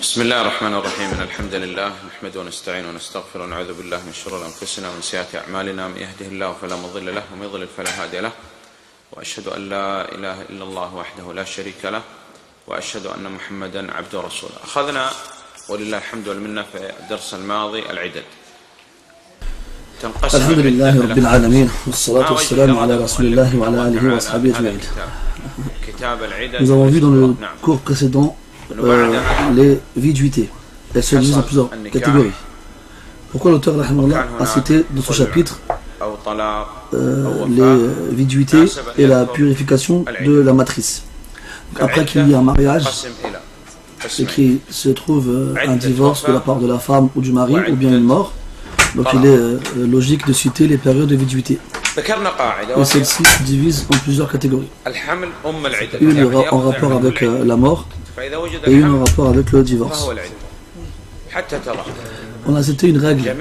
بسم الله الرحمن الرحيم إن الحمد لله نحمده ونستعين ونستغفر ونعوذ بالله من شرور أنفسنا ومن سيئات أعمالنا من يهده الله فلا مضل له ومن يضلل فلا هادي له وأشهد أن لا إله إلا الله وحده لا شريك له وأشهد أن محمدا عبده ورسوله. أخذنا ولله الحمد والمنة في الدرس الماضي العدد. الحمد لله رب العالمين والصلاة والسلام على رسول الله وعلى آله وصحبه أجمعين. Nous avons vu dans le cours précédent les viduités. Elles se divisent en plusieurs catégories. Pourquoi l'auteur a cité dans ce chapitre les viduités et la purification de la matrice? Après qu'il y ait un mariage et qu'il se trouve un divorce de la part de la femme ou du mari ou bien une mort, donc il est logique de citer les périodes de viduité. Et celle-ci se divise en plusieurs catégories. Une en rapport avec la mort et une en rapport avec le divorce. On a cité une règle qui est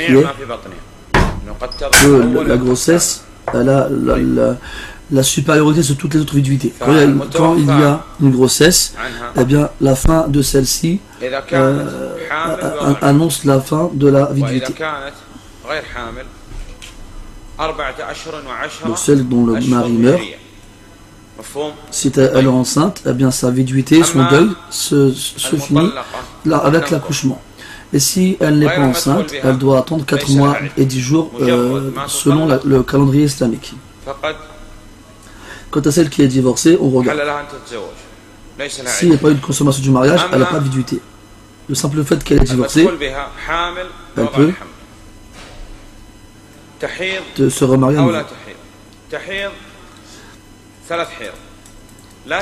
que la grossesse elle a la supériorité sur toutes les autres viduités. Quand il y a une grossesse, eh bien la fin de celle-ci annonce la fin de la viduité. Donc celle dont le mari meurt, si elle est enceinte, eh bien sa viduité, son deuil se finit là, avec l'accouchement. Et si elle n'est pas enceinte, elle doit attendre 4 mois et 10 jours selon le calendrier islamique. Quant à celle qui est divorcée, on regarde. S'il n'y a pas eu de consommation du mariage, elle n'a pas de viduité. Le simple fait qu'elle est divorcée, elle peut se remarier à nouveau.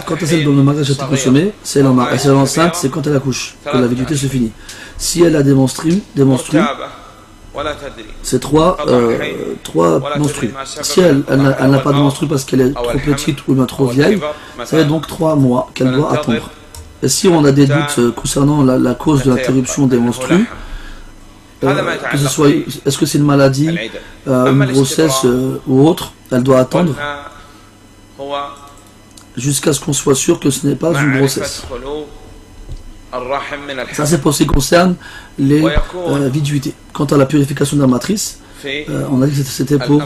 Quant à celle dont le mariage a été consommé, si elle est enceinte, c'est quand elle accouche que la viduité se finit. Si elle a des menstrues, c'est 3 menstrues. Si elle n'a pas de menstrues parce qu'elle est trop petite ou bien trop vieille, ça va être donc 3 mois qu'elle doit attendre. Et si on a des doutes concernant la cause de l'interruption des menstrues, que ce soit, est-ce que c'est une maladie, une grossesse ou autre, elle doit attendre jusqu'à ce qu'on soit sûr que ce n'est pas une grossesse. Ça c'est pour ce qui concerne les viduités. Quant à la purification de la matrice, on a dit que c'était pour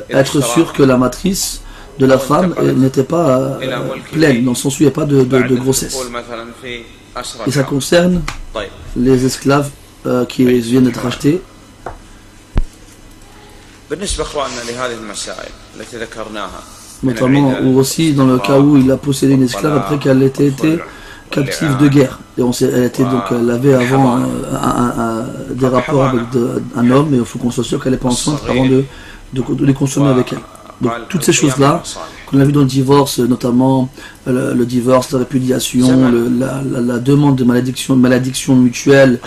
être sûr que la matrice de la femme n'était pas pleine, dans le sens où il n'y a pas de grossesse. Et ça concerne les esclaves qui viennent d'être achetés. Notamment ou aussi dans le cas où il a possédé une esclave après qu'elle ait été captive de guerre. Et elle avait avant des rapports avec un homme, mais il faut qu'on soit sûr qu'elle n'est pas enceinte avant de les consommer avec elle. Donc toutes ces choses-là, qu'on a vu dans le divorce, notamment le divorce, la répudiation, la demande de malédiction mutuelle,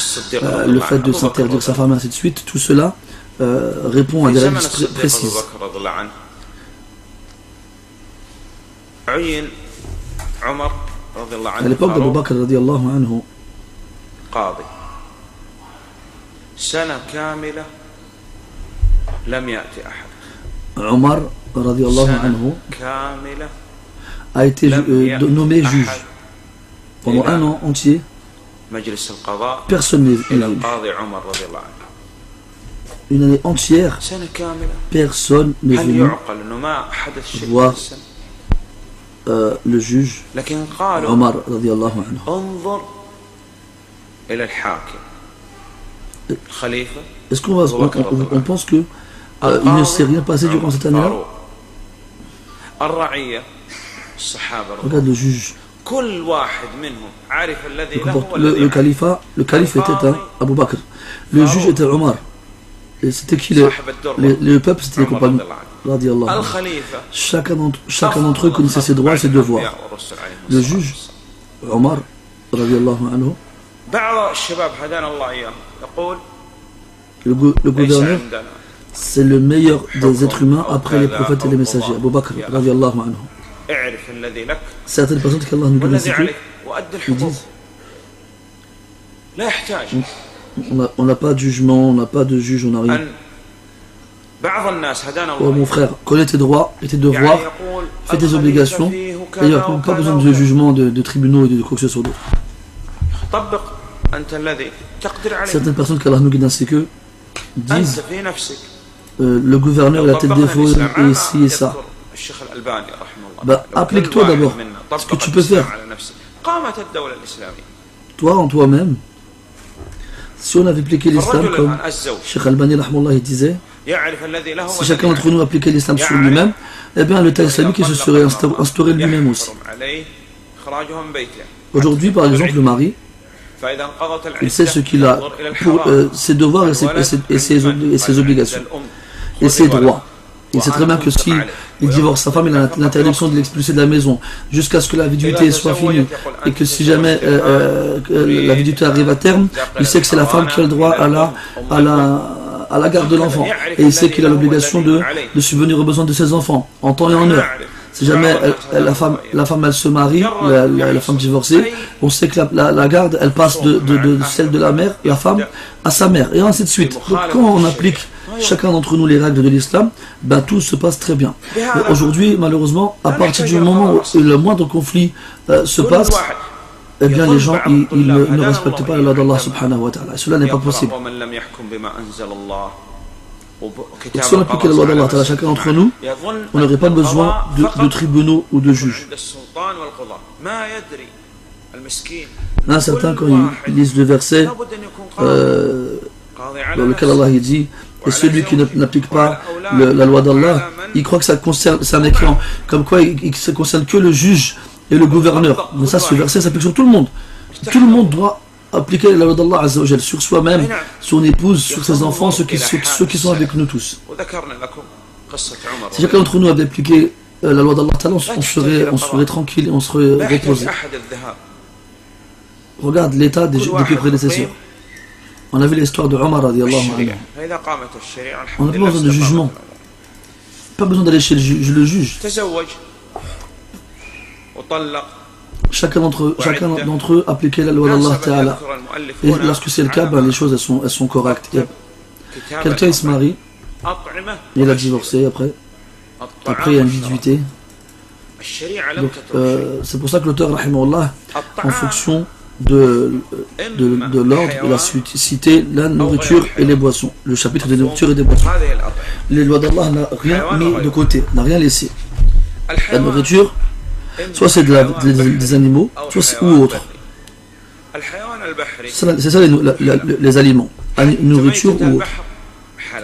le fait de s'interdire sa femme, ainsi de suite, tout cela répond à des règles précises. À l'époque d'Abu Bakr radiallahu anhu, Omar radiallahu anhu a été nommé juge pendant un an entier. Personne n'est venu. Une année entière, personne n'est venu voir le juge Omar radiallahu anhu. Est-ce qu'on pense que il ne s'est rien passé durant cette année-là? Regarde le juge. Le calife était Abu Bakr. Le juge était Omar. Et c'était qui le peuple? C'était les compagnons. Chacun d'entre eux connaissait ses droits et ses devoirs. Le juge Omar radiallahu anhu, le gouverneur, c'est le meilleur des êtres humains après les prophètes et les messagers. Abu Bakr radiallahu anhu. Certaines personnes qu'Allah nous donne ils disent on n'a pas de jugement, on n'a pas de juge, on n'a rien. Oh mon frère, connais tes droits et tes devoirs, fais tes obligations, et il n'y a pas besoin de jugement, de tribunaux et de quoi que ce soit d'autre. Certaines personnes qu'Allah nous guide ainsi que disent le gouverneur, la tête des faux et ici et ça. Bah, applique-toi d'abord ce que tu peux faire. Toi, en toi-même, si on avait appliqué l'islam comme Cheikh Albani il disait, si chacun d'entre nous appliquait l'islam sur lui-même, eh bien l'État islamique il se serait instauré lui-même aussi. Aujourd'hui, par exemple, le mari, il sait ce qu'il a pour ses devoirs et ses obligations et ses droits. Il sait très bien que si il divorce sa femme, il a l'interdiction de l'expulser de la maison jusqu'à ce que la viduité soit finie, et que si jamais la viduité arrive à terme, il sait que c'est la femme qui a le droit à la garde de l'enfant, et il sait qu'il a l'obligation de subvenir aux besoins de ses enfants en temps et en heure. Si jamais la femme elle se marie, la femme divorcée, on sait que la garde elle passe de celle de la mère, la femme, à sa mère, et ainsi de suite. Donc quand on applique chacun d'entre nous les règles de l'islam, ben tout se passe très bien. Aujourd'hui, malheureusement, à partir du moment où le moindre conflit se passe, eh bien les gens ils ne respectent pas la loi d'Allah subhanahu wa ta'ala. Cela n'est pas possible. Donc, si on appliquait la loi d'Allah, chacun d'entre nous, on n'aurait pas besoin de tribunaux ou de juges. Il y en a certains, quand ils lisent le verset dans lequel Allah dit, et celui qui n'applique pas la loi d'Allah, il croit que ça concerne, c'est un écran, comme quoi ça ne concerne que le juge et le gouverneur. Mais ça, ce verset s'applique sur tout le monde. Tout le monde doit appliquer la loi d'Allah Azza wa Jal sur soi-même, son épouse, sur ses enfants, ceux qui sont avec nous tous. Si chacun d'entre nous avait appliqué la loi d'Allah, on serait tranquille et on serait reposé. Regarde l'état des prédécesseurs. On a vu l'histoire de Omar radiallahu anhu. On n'a pas besoin de jugement. Pas besoin d'aller chez le juge. Chacun d'entre eux appliquait la loi d'Allah Ta'ala. Et lorsque c'est le cas, ben, les choses elles sont correctes. Quelqu'un il se marie, il a divorcé après il y a une viduité. Donc c'est pour ça que l'auteur, rahimahullah, en fonction de l'ordre, il a cité la nourriture et les boissons. Le chapitre des nourritures et des boissons. Les lois d'Allah n'a rien mis de côté, n'a rien laissé. La nourriture, soit c'est des animaux, soit ou autre. C'est ça les aliments, nourriture ou autre.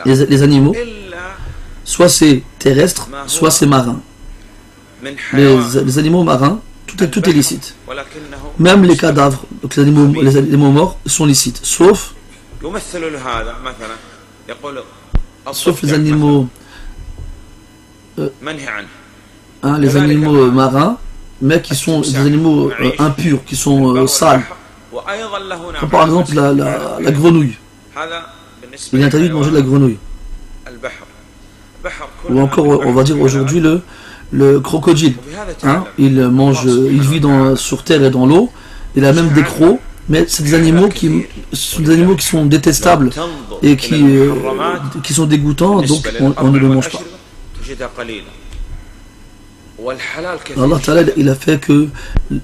Les animaux, soit c'est terrestre, soit c'est marin. Les animaux marins, tout est licite. Même les cadavres, donc les animaux morts sont licites, sauf les animaux les animaux marins, mais qui sont des animaux impurs, qui sont sales. Comme par exemple la grenouille. Il est interdit de manger de la grenouille. Ou encore, on va dire aujourd'hui le crocodile. Il vit sur terre et dans l'eau. Il a même des crocs, mais c'est des animaux qui sont détestables et qui sont dégoûtants, donc on ne le mange pas. Allah Ta'ala, il a fait que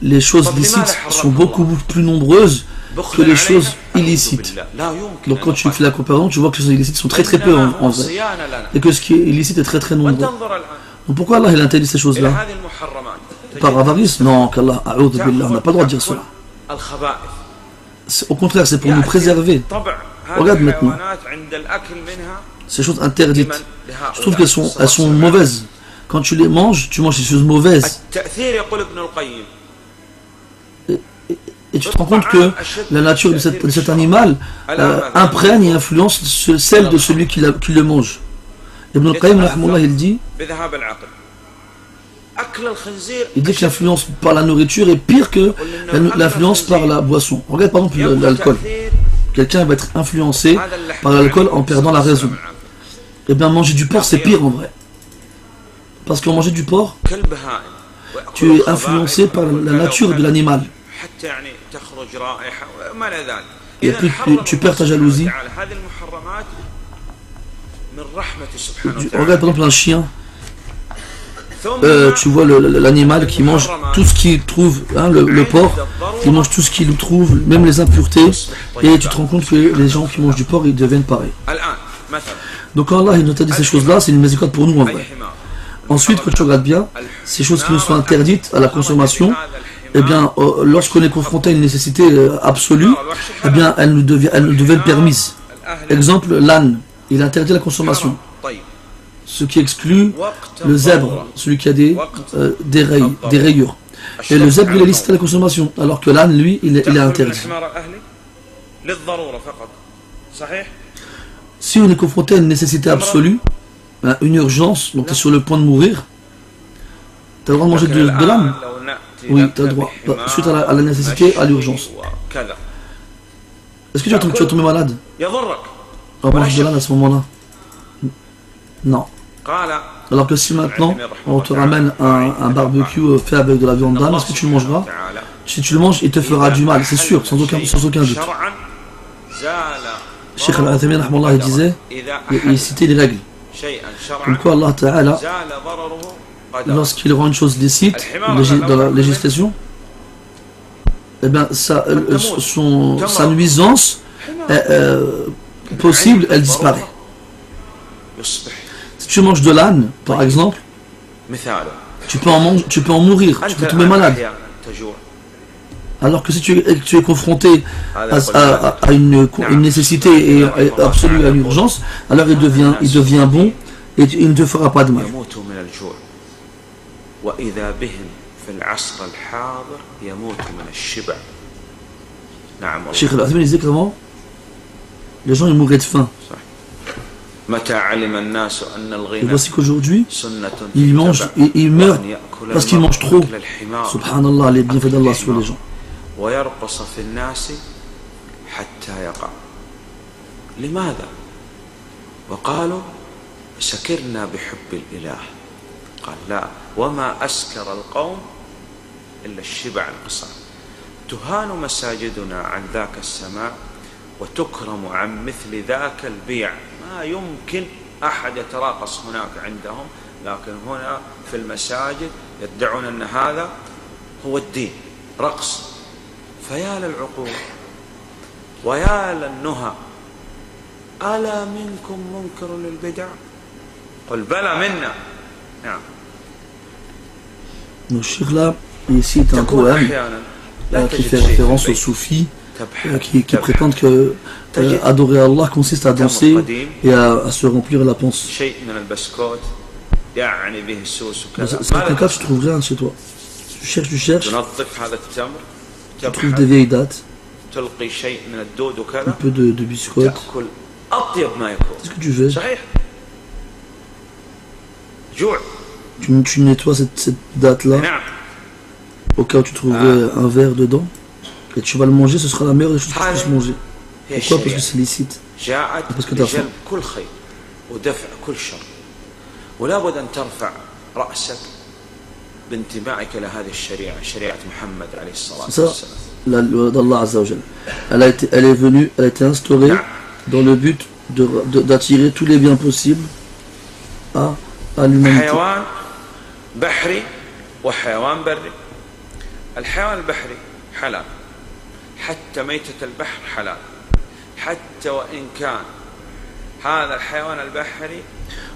les choses licites sont beaucoup plus nombreuses que les choses illicites. Donc quand tu fais la comparaison, tu vois que les choses illicites sont très très peu en vrai, et que ce qui est illicite est très très nombreux. Donc pourquoi Allah il interdit ces choses-là? Par avarice? Non, qu'Allah, a'udhu billah, on n'a pas le droit de dire cela. Au contraire, c'est pour nous préserver. Regarde maintenant, ces choses interdites, je trouve qu'elles sont mauvaises. Quand tu les manges, tu manges des choses mauvaises. Et tu te rends compte que la nature de cet animal imprègne et influence celle de celui qui le mange. Ibn al-Qayyim, il dit que l'influence par la nourriture est pire que l'influence par la boisson. Regarde par exemple l'alcool. Quelqu'un va être influencé par l'alcool en perdant la raison. Et bien manger du porc c'est pire en vrai. Parce qu'en manger du porc, tu es influencé par la nature de l'animal. Et puis tu perds ta jalousie. Regarde par exemple un chien. tu vois l'animal qui mange tout ce qu'il trouve, hein, le porc, qui mange tout ce qu'il trouve, même les impuretés, et tu te rends compte que les gens qui mangent du porc, ils deviennent pareils. Donc quand Allah il nous a dit ces choses-là, c'est une miséricorde pour nous en vrai. Ensuite, quand tu regardes bien, ces choses qui nous sont interdites à la consommation, eh bien, lorsqu'on est confronté à une nécessité absolue, eh bien, elles nous deviennent permises. Exemple, l'âne, il interdit la consommation. Ce qui exclut le zèbre, celui qui a des rayures. Et le zèbre, il est licité à la consommation, alors que l'âne, lui, il est interdit. Si on est confronté à une nécessité absolue, une urgence, donc tu es sur le point de mourir, tu as le droit de manger de l'âne. Oui, tu as le droit. Suite à la nécessité, à l'urgence. Est-ce que tu vas tomber malade? On mange de l'âne à ce moment-là? Non. Alors que si maintenant on te ramène un barbecue fait avec de la viande d'âne, est-ce que tu le mangeras? Si tu le manges, il te fera du mal, c'est sûr, sans aucun doute. Cheikh Al-Athami il disait, il citait les règles. Comme quoi Allah Ta'ala, lorsqu'il rend une chose licite dans la législation, eh bien sa nuisance possible, elle disparaît. Si tu manges de l'âne, par exemple, tu peux en mourir, tu peux tomber malade. Alors que si tu es confronté à une nécessité absolue, à une urgence, alors il devient bon et il ne te fera pas de mal. Cheikh Al-Athami disait comment les gens ils mourraient de faim. Et voici qu'aujourd'hui, ils meurent parce qu'ils mangent trop. Subhanallah, les bienfaits d'Allah sur les gens. ويرقص في الناس حتى يقع لماذا؟ وقالوا سكرنا بحب الإله قال لا وما أسكر القوم إلا الشبع القصار تهان مساجدنا عن ذاك السماء وتكرم عن مثل ذاك البيع ما يمكن أحد يتراقص هناك عندهم لكن هنا في المساجد يدعون أن هذا هو الدين رقص فيا للعقول ويا للنهى ألا منكم منكر للبدع قل بلى منا نعم. Le Cheikh là, ici est un poème qui fait référence aux soufis qui prétendent que adorer Allah consiste à danser et à se remplir la panse. Dans certains cas, tu trouves rien chez toi. Tu cherches. Tu trouves des vieilles dates, un peu de biscottes. Qu'est-ce que tu fais? Tu nettoies cette date-là, au cas où tu trouverais un verre dedans, et tu vas le manger, ce sera la meilleure des choses que tu puisses manger. Pourquoi? Parce que c'est licite. Parce que tu as faim. C'est ça, la loi d'Allah Azza wa Jal. Elle est venue, elle a été instaurée dans le but d'attirer tous les biens possibles à l'humanité. بحري وحيوان بري الحيوان البحري حلال حتى ميتة البحر حلال حتى وإن كان هذا الحيوان البحري.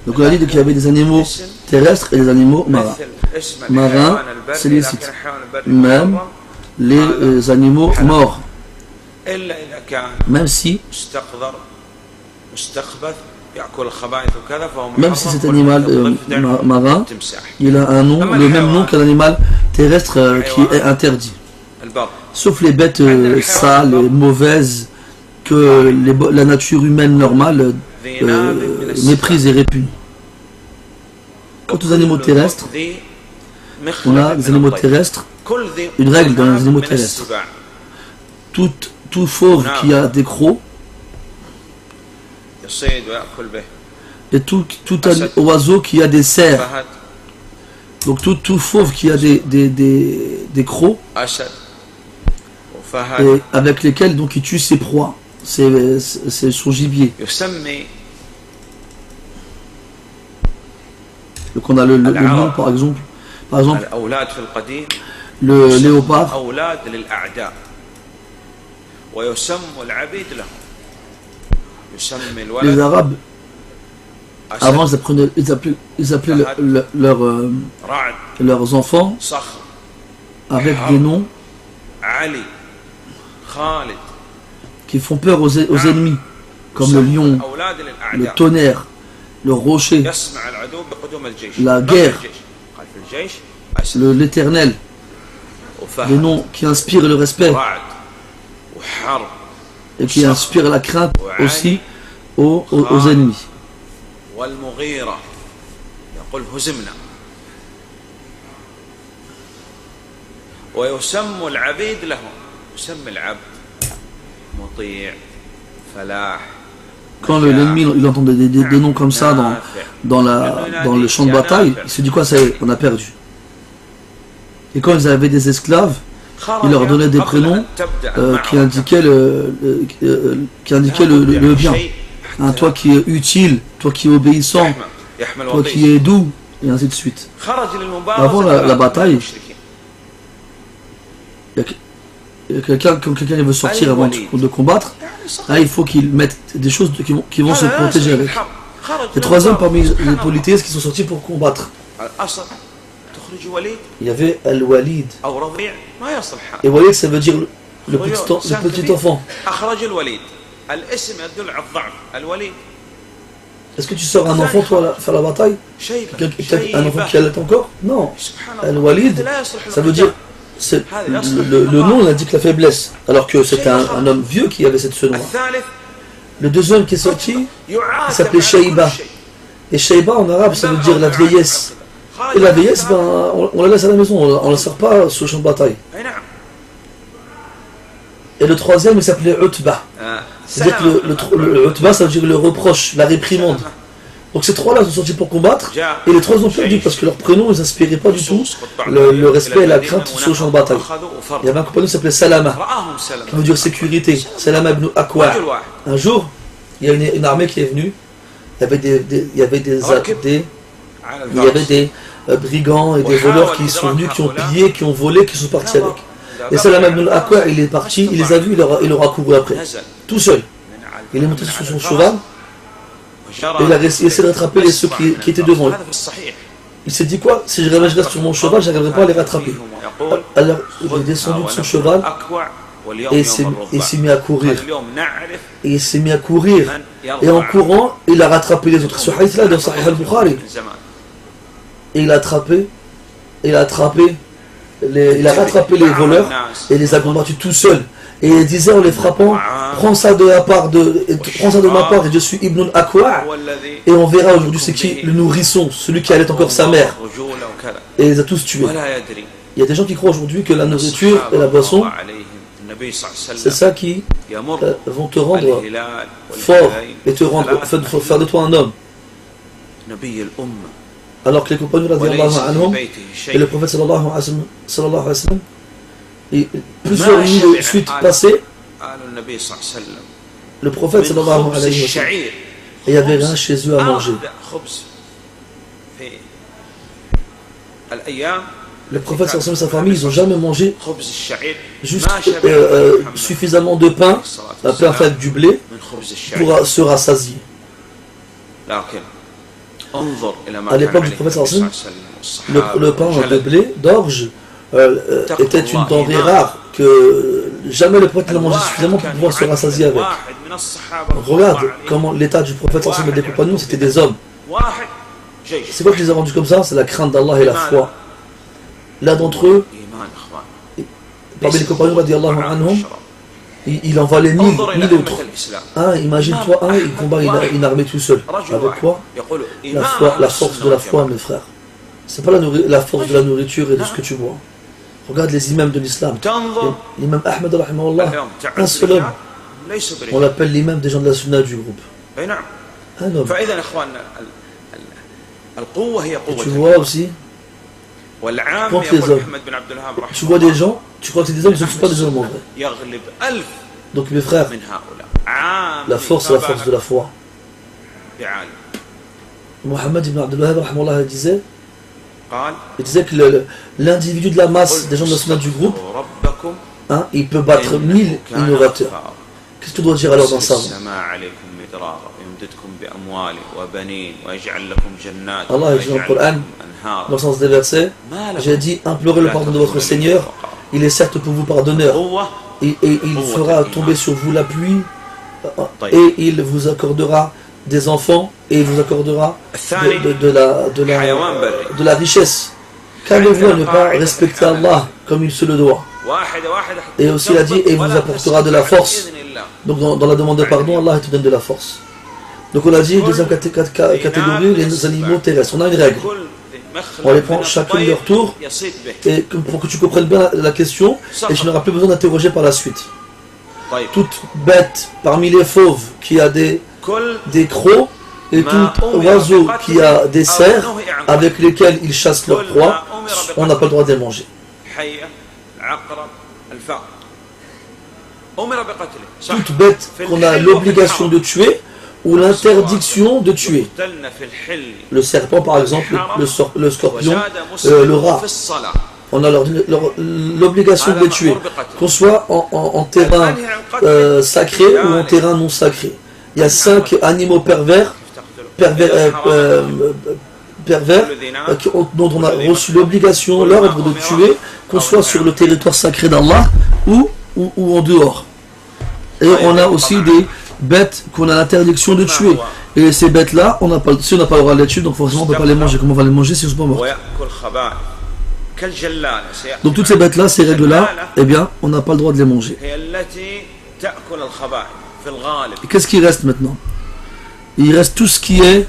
Donc on a dit qu'il y avait des animaux terrestres et des animaux marins. Marins, c'est licite. Même les animaux morts. Même si cet animal marin, il a un nom, le même nom qu'un animal terrestre qui est interdit. Sauf les bêtes sales et mauvaises que la nature humaine normale méprise et répugne. Quant aux animaux terrestres, on a des animaux terrestres, une règle dans les animaux terrestres. Tout fauve qui a des crocs, et tout oiseau qui a des cerfs. Donc tout fauve qui a des crocs, et avec lesquels donc il tue ses proies, c'est son gibier. Donc on a le lion par exemple. Par exemple, الأولاد في القديم le léopard. أولاد للأعداء ويسمى العبيد لهم. يسمي Les الولد Arabes, avant ils appelaient رعد leurs enfants صخر avec des noms علي خالد. qui font peur aux ennemis, comme le lion, أولاد le للأعداء. tonnerre, le rocher, يسمع العدو بقدوم الجيش. la من guerre, الجيش؟ قال في الجيش أسد l'éternel, des وفهد noms qui inspirent le respect ورعد وحرب et qui inspirent la crainte aussi aux ennemis. والمغيرة يقول هزمنا. ويسمى العبيد لهم. يسمى العبد مطيع فلاح. Quand l'ennemi il entend des noms comme ça dans le champ de bataille, il se dit quoi, ça y est, on a perdu. Et quand ils avaient des esclaves, ils leur donnaient des prénoms qui indiquaient le bien. Hein, toi qui es utile, toi qui es obéissant, toi qui es doux, et ainsi de suite. Avant la bataille, il y a quelqu'un, quand quelqu'un veut sortir avant de combattre, là il faut qu'il mette des choses qui vont se protéger avec. Les trois hommes parmi les polythéistes qui sont sortis pour combattre, il y avait Al-Walid. Et Walid, ça veut dire le petit enfant. Est-ce que tu sors un enfant toi faire la bataille? Un enfant qui allait encore? Non. Al-Walid, ça veut dire, le nom indique la faiblesse, alors que c'était un homme vieux qui avait ce nom. Le deuxième qui est sorti, il s'appelait Shayba. Et Shayba en arabe, ça veut dire la vieillesse. Et la vieillesse, ben, on la laisse à la maison, on ne la sort pas sur le champ de bataille. Et le troisième, il s'appelait Utba. C'est-à-dire que le Utba, ça veut dire le reproche, la réprimande. Donc ces trois-là sont sortis pour combattre, et les trois ont perdu parce que leurs prénoms, ils n'inspiraient pas du tout le respect et la crainte sur le champ de bataille. Il y avait un compagnon qui s'appelait Salama, qui veut dire sécurité. Salama ibn Akwa. Un jour, il y a une armée qui est venue, il y avait des brigands et des voleurs qui sont venus, qui ont pillé, qui ont volé, qui sont partis avec. Et Salama ibn Akwa, il est parti, il les a vus, il leur a couru après, tout seul. Il est monté sur son cheval, et il a essayé de rattraper ceux qui étaient devant lui. Il s'est dit quoi? Si je reste sur mon cheval, je n'arriverai pas à les rattraper. Alors il est descendu de son cheval et il s'est mis à courir. Et il s'est mis à courir. Et en courant, il a rattrapé les autres. Ce hadith-là dans Sahih al-Bukhari. Et il a rattrapé les voleurs et les a combattus tout seul. Et il disait en les frappant, prends ça de ma part et je suis Ibn al-Akwa. Et on verra aujourd'hui c'est qui le nourrisson, celui qui allait encore sa mère. Et il les a tous tués. Il y a des gens qui croient aujourd'hui que la nourriture et la boisson, c'est ça qui vont te rendre fort et faire de toi un homme. Alors que les compagnons et le prophète sallallahu alayhi wa sallam, et plusieurs nuits de suite passées, le prophète sallallahu alayhi wa sallam, et il n'y avait rien chez eux à manger. Le prophète sallallahu alayhi wa sallam et sa famille, ils n'ont jamais mangé juste suffisamment de pain, un pain fait avec du blé, pour se rassasier. À l'époque du prophète sallallahu alayhi wa sallam, le pain de blé, d'orge, était une denrée rare que jamais le prophète n'a mangé suffisamment pour pouvoir se rassasier avec. Regarde comment l'état du prophète sallallahu alayhi wa sallam et des compagnons, c'était des hommes. C'est quoi qui les a rendus comme ça? C'est la crainte d'Allah et la foi. L'un d'entre eux, parmi les compagnons radiallahu anhum, il en valait 1000 autres. Imagine-toi il combat une armée tout seul. Avec quoi? La force de la foi, mes frères. C'est pas la force de la nourriture et de ce que tu bois. Regarde les imams de l'islam. L'imam Ahmed, un seul homme. On l'appelle l'imam des gens de la sunna du groupe. Un homme. Et tu vois aussi, contre les hommes, tu vois des gens, tu crois que c'est des hommes, ce ne sont pas des hommes en vrai. Donc mes frères, la force c'est la force de la foi. Mohammed ibn Abdul Wahhab rahimahullah disait, قال il disait que l'individu de la masse des gens de la sunna du groupe, ربكم hein, il peut battre 1000 innovateurs. Qu'est-ce que tu dois dire alors dans ça? Allah dit dans le Coran, dans le sens des versets, j'ai dit, implorez le pardon de votre Seigneur, il est certes pour vous pardonneur, et il fera tomber sur vous la pluie, et il vous accordera des enfants, et il vous accordera de la richesse. Qu'avez-vous à ne pas respecter Allah comme il se le doit? Et aussi il a dit, et il vous apportera de la force. Donc dans la demande de pardon, Allah te donne de la force. Donc on a dit, deuxième catégorie, les animaux terrestres. On a une règle. On les prend chacun de leur tour, et pour que tu comprennes bien la question, et tu n'auras plus besoin d'interroger par la suite. Toute bête parmi les fauves qui a des crocs, et tout oiseau qui a des cerfs avec lesquels ils chassent leur proie, on n'a pas le droit de les manger. Toute bête qu'on a l'obligation de tuer ou l'interdiction de tuer. Le serpent par exemple, le scorpion, le rat. On a l'obligation de les tuer, qu'on soit en terrain sacré ou en terrain non sacré. Il y a 5 animaux pervers dont on a reçu l'obligation, l'ordre de tuer, qu'on soit sur le territoire sacré d'Allah ou en dehors. Et on a aussi des bêtes qu'on a l'interdiction de tuer. Et ces bêtes-là, si on n'a pas le droit de les tuer, donc forcément on ne peut pas les manger. Comment on va les manger si on ne sont pas morts? Donc toutes ces bêtes-là, ces règles-là, eh bien, on n'a pas le droit de les manger. Et qu'est-ce qui reste maintenant? Il reste tout ce qui est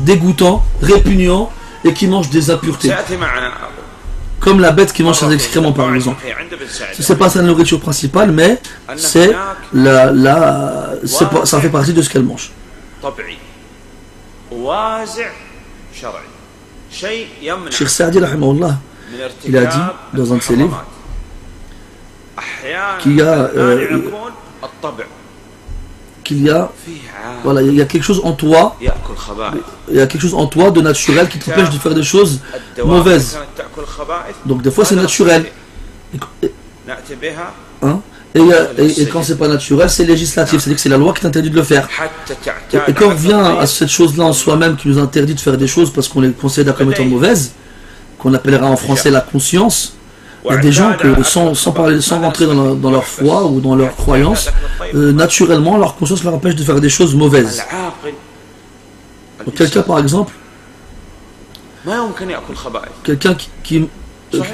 dégoûtant, répugnant et qui mange des impuretés. Comme la bête qui mange ses excréments par exemple. Ce n'est pas sa nourriture principale, mais c'est ça fait partie de ce qu'elle mange. Cheikh Saadi rahimahullah, il a dit dans un de ses livres qu'il y a quelque chose en toi, de naturel qui t'empêche de faire des choses mauvaises. Donc des fois c'est naturel. Hein? Et quand c'est pas naturel, c'est législatif, c'est-à-dire que c'est la loi qui t'interdit de le faire. Et quand on revient à cette chose-là en soi-même qui nous interdit de faire des choses parce qu'on les considère comme étant mauvaises, qu'on appellera en français la conscience, il y a des gens que sans rentrer dans leur foi ou dans leur croyance, naturellement leur conscience leur empêche de faire des choses mauvaises. Donc quelqu'un par exemple, quelqu'un qui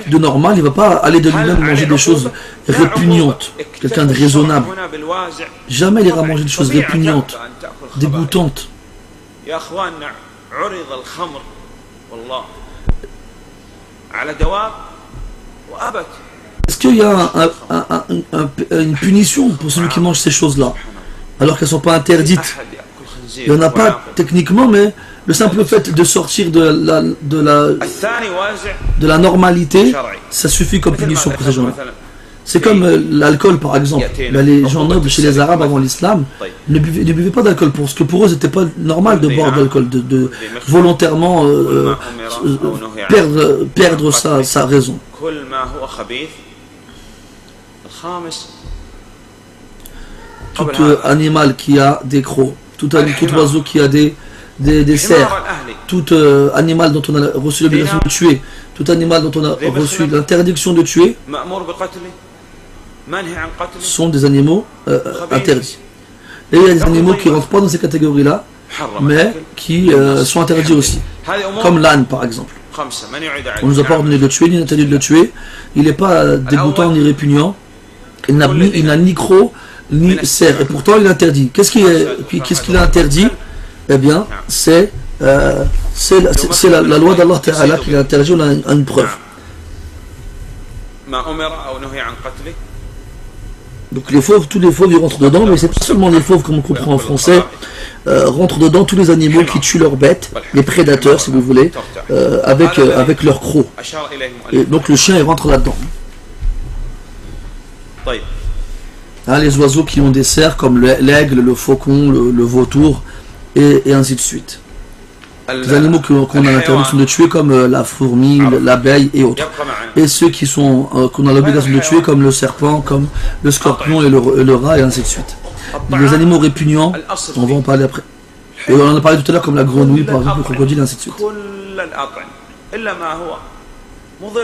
de normal, il ne va pas aller de lui-même manger des choses répugnantes. Quelqu'un de raisonnable. Jamais il ira manger des choses répugnantes, dégoûtantes. Est-ce qu'il y a une punition pour celui qui mange ces choses-là, alors qu'elles ne sont pas interdites? Il n'y en a pas techniquement, mais le simple fait de sortir de la normalité, ça suffit comme punition pour ces gens-là. C'est comme l'alcool par exemple. Les gens nobles chez les Arabes avant l'islam ne buvaient pas d'alcool parce que pour eux c'était pas normal de boire de l'alcool, de volontairement perdre sa raison. Tout animal qui a des crocs, tout oiseau qui a des cerfs, tout animal dont on a reçu l'obligation de tuer, tout animal dont on a reçu l'interdiction de tuer, sont des animaux interdits. Et il y a des animaux qui ne rentrent pas dans ces catégories-là, mais qui sont interdits aussi. Comme l'âne par exemple. On ne nous a pas ordonné de le tuer, ni interdit de le tuer. Il n'est pas dégoûtant ni répugnant. Il n'a ni croc, ni cerf. Et pourtant il est interdit. Qu'est-ce qu'il a interdit? Eh bien, c'est la loi d'Allah Ta'ala qui l'a interdit, on a une preuve. Donc les fauves, tous les fauves ils rentrent dedans, mais c'est pas seulement les fauves comme on comprend en français, rentrent dedans tous les animaux qui tuent leurs bêtes, les prédateurs si vous voulez, avec leurs crocs. Et donc le chien il rentre là-dedans. Hein, les oiseaux qui ont des cerfs comme l'aigle, le faucon, le vautour, et ainsi de suite. Les animaux qu'on a l'interdiction de tuer comme la fourmi, l'abeille et autres. Et ceux qui sont qu'on a l'obligation de tuer comme le serpent, comme le scorpion et le rat et ainsi de suite. Les animaux répugnants, on va en parler après. Et on en a parlé tout à l'heure comme la grenouille, par exemple, le crocodile et ainsi de suite.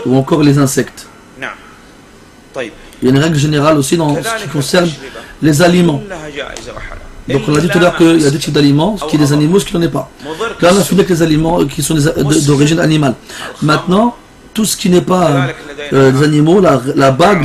Ou encore les insectes. Il y a une règle générale aussi dans ce qui concerne les aliments. Donc on a dit tout à l'heure qu'il y a deux types d'aliments, ce qui est des animaux, ce qui n'en est pas. Là on a fini avec les aliments qui sont d'origine animale. Maintenant, tout ce qui n'est pas des animaux, la base,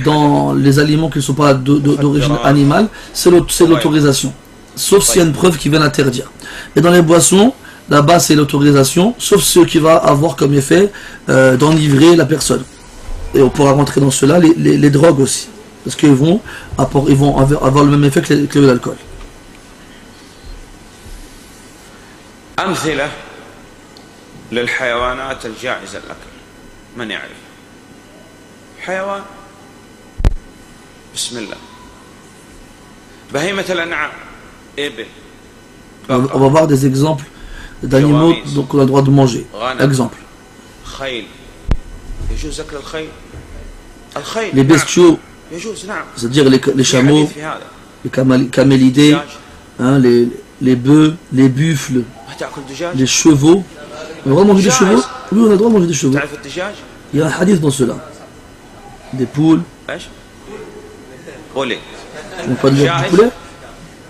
dans les aliments qui ne sont pas d'origine animale, c'est l'autorisation. Sauf s'il y a une preuve qui vient l'interdire. Et dans les boissons, la base c'est l'autorisation, sauf ce qui va avoir comme effet d'enivrer la personne. Et on pourra rentrer dans cela, les drogues aussi. Parce qu'ils vont avoir le même effet que l'alcool. أمثلة للحيوانات الجائزة الأكل من يعرف حيوان بسم الله بهيمة الأنعام إبل On va voir des exemples d'animaux qu'on a le droit de manger. Exemple. خيل يجوز أكل الخيل الخيل Les bestiaux, يجوز نعم c'est-à-dire les chameaux, les camélidés, hein, les bœufs, les buffles, les chevaux. On a le droit de manger des chevaux? Oui, on a le droit de manger des chevaux. Il y a un hadith dans cela. Des poules. On n'a pas de du poulet?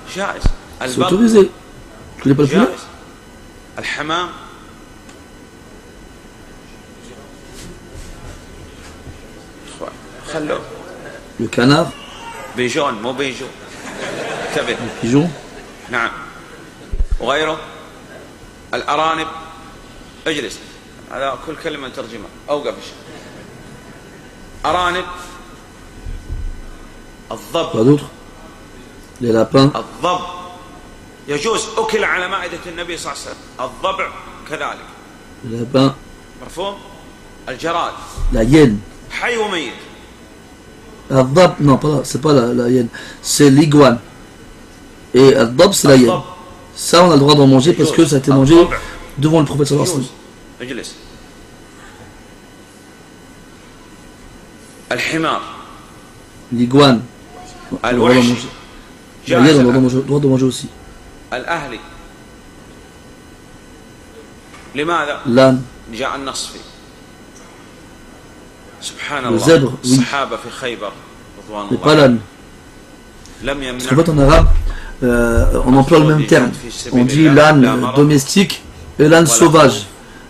C'est autorisé. Tu connais pas le poulet? Le canard. بيجون مو بيجو كبد pigeon. نعم وغيره الأرانب اجلس هذا كل كلمة ترجمة أوقف أرانب الضب Pas d'autres? Les lapins. الضب يجوز أكل على مائدة النبي صلى الله عليه وسلم الضبع كذلك Les lapins. مفهوم الجراد La hyène. حي وميت Al-Dab, non, c'est pas la hyène, c'est l'iguane. Et Al-Dab, c'est la hyène. Ça, on a le droit d'en manger parce que ça a été mangé devant le prophète sallallahu alayhi wa sallam. Al-Himar. L'iguane. On a le droit d'en manger. La hyène, on a le droit de manger aussi. Al-Ahli. L'âne. Le zèbre, oui. Mais pas l'âne. Parce qu'en fait, en arabe, on emploie le même terme. On dit l'âne domestique et l'âne sauvage.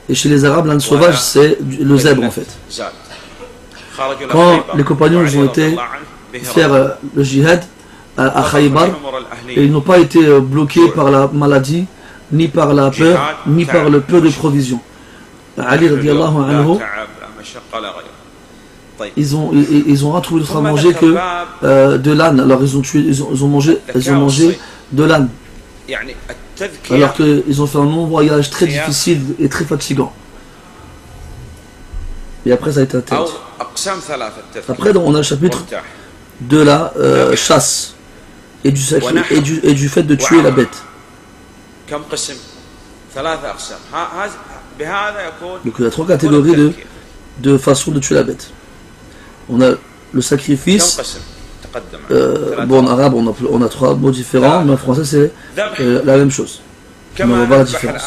Et chez les Arabes, l'âne sauvage, c'est le zèbre en fait. Quand les compagnons ont été faire le djihad à Khaybar, et ils n'ont pas été bloqués par la maladie, ni par la peur, ni par le peu de provisions. Ali radiallahu anhu, ils ont trouvé d'autre à manger que de l'âne. Alors ils ont mangé de l'âne. Alors qu'ils ont fait un long voyage très difficile et très fatigant. Et après ça a été interdit. Après on a le chapitre de la chasse et du fait de tuer la bête. Donc il y a trois catégories de façons de tuer la bête. On a le sacrifice. Bon, en arabe, on a trois mots différents, mais en français, c'est la même chose. Mais on va voir la différence.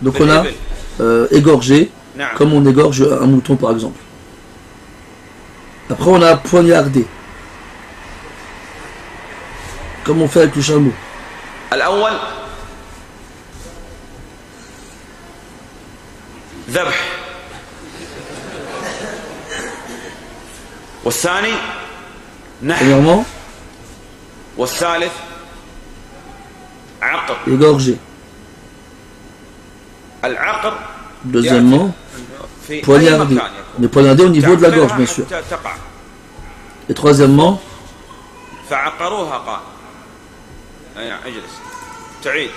Donc on a égorgé, comme on égorge un mouton par exemple. Après on a poignardé, comme on fait avec le chameau. الأول ذبح والثاني نحر والثالث عقر égorger. العقر deuxièmement poignarder, mais poignarder au niveau de la gorge bien sûr. Et troisièmement فعقروها قال اجلس تعيد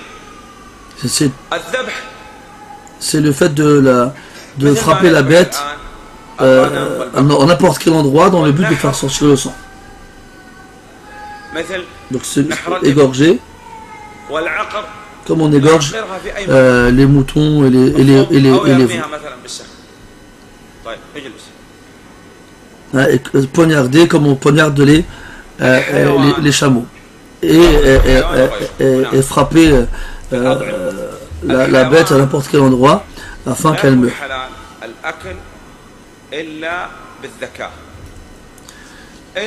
c'est الذبح c'est le fait de frapper la bête en n'importe quel endroit dans le but de faire sortir le sang. Donc c'est égorger, comme on égorge les moutons et les veaux. Et poignarder comme on poignarde les chameaux. Et frapper la bête à n'importe quel endroit afin qu'elle meure.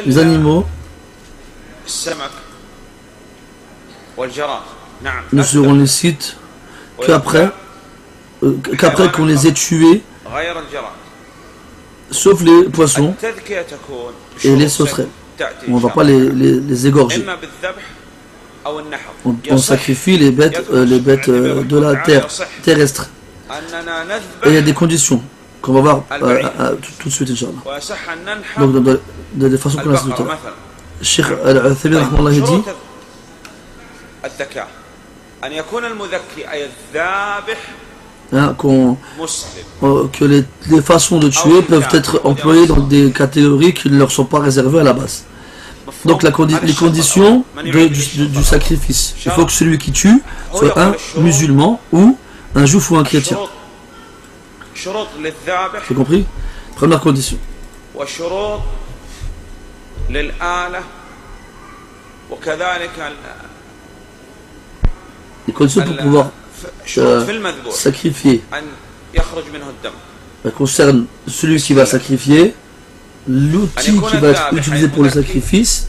Les animaux ne seront licites qu'après qu'on les ait tués, sauf les poissons et les sauterelles. On ne va pas les égorger. On sacrifie les bêtes de la terre terrestre. Et il y a des conditions qu'on va voir tout de suite, Inch'Allah. Donc, de la façon qu'on a dit tout à l'heure. Cheikh Al-Uthaymin rahmallah dit que les façons de tuer peuvent être employées dans des catégories qui ne leur sont pas réservées à la base. Donc les conditions du sacrifice. Il faut que celui qui tue soit un musulman ou un juif ou un chrétien. J'ai compris? Première condition. Les conditions pour pouvoir sacrifier concernent celui qui va sacrifier, l'outil qui va être utilisé pour le sacrifice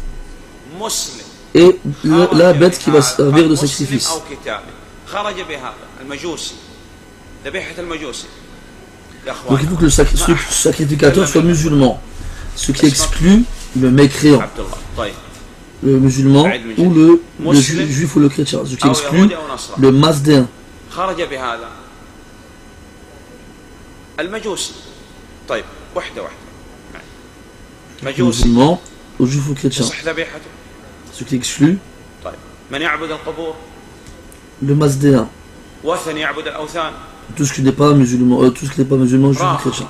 et la bête qui va servir de sacrifice. Donc il faut que le sacrificateur soit musulman, ce qui exclut le mécréant, le musulman ou le juif ou le chrétien, ce qui exclut le mazdéen. Le musulman ou juif ou chrétien, ce qui exclut le mazdéen, tout ce qui n'est pas musulman, juif ou chrétien.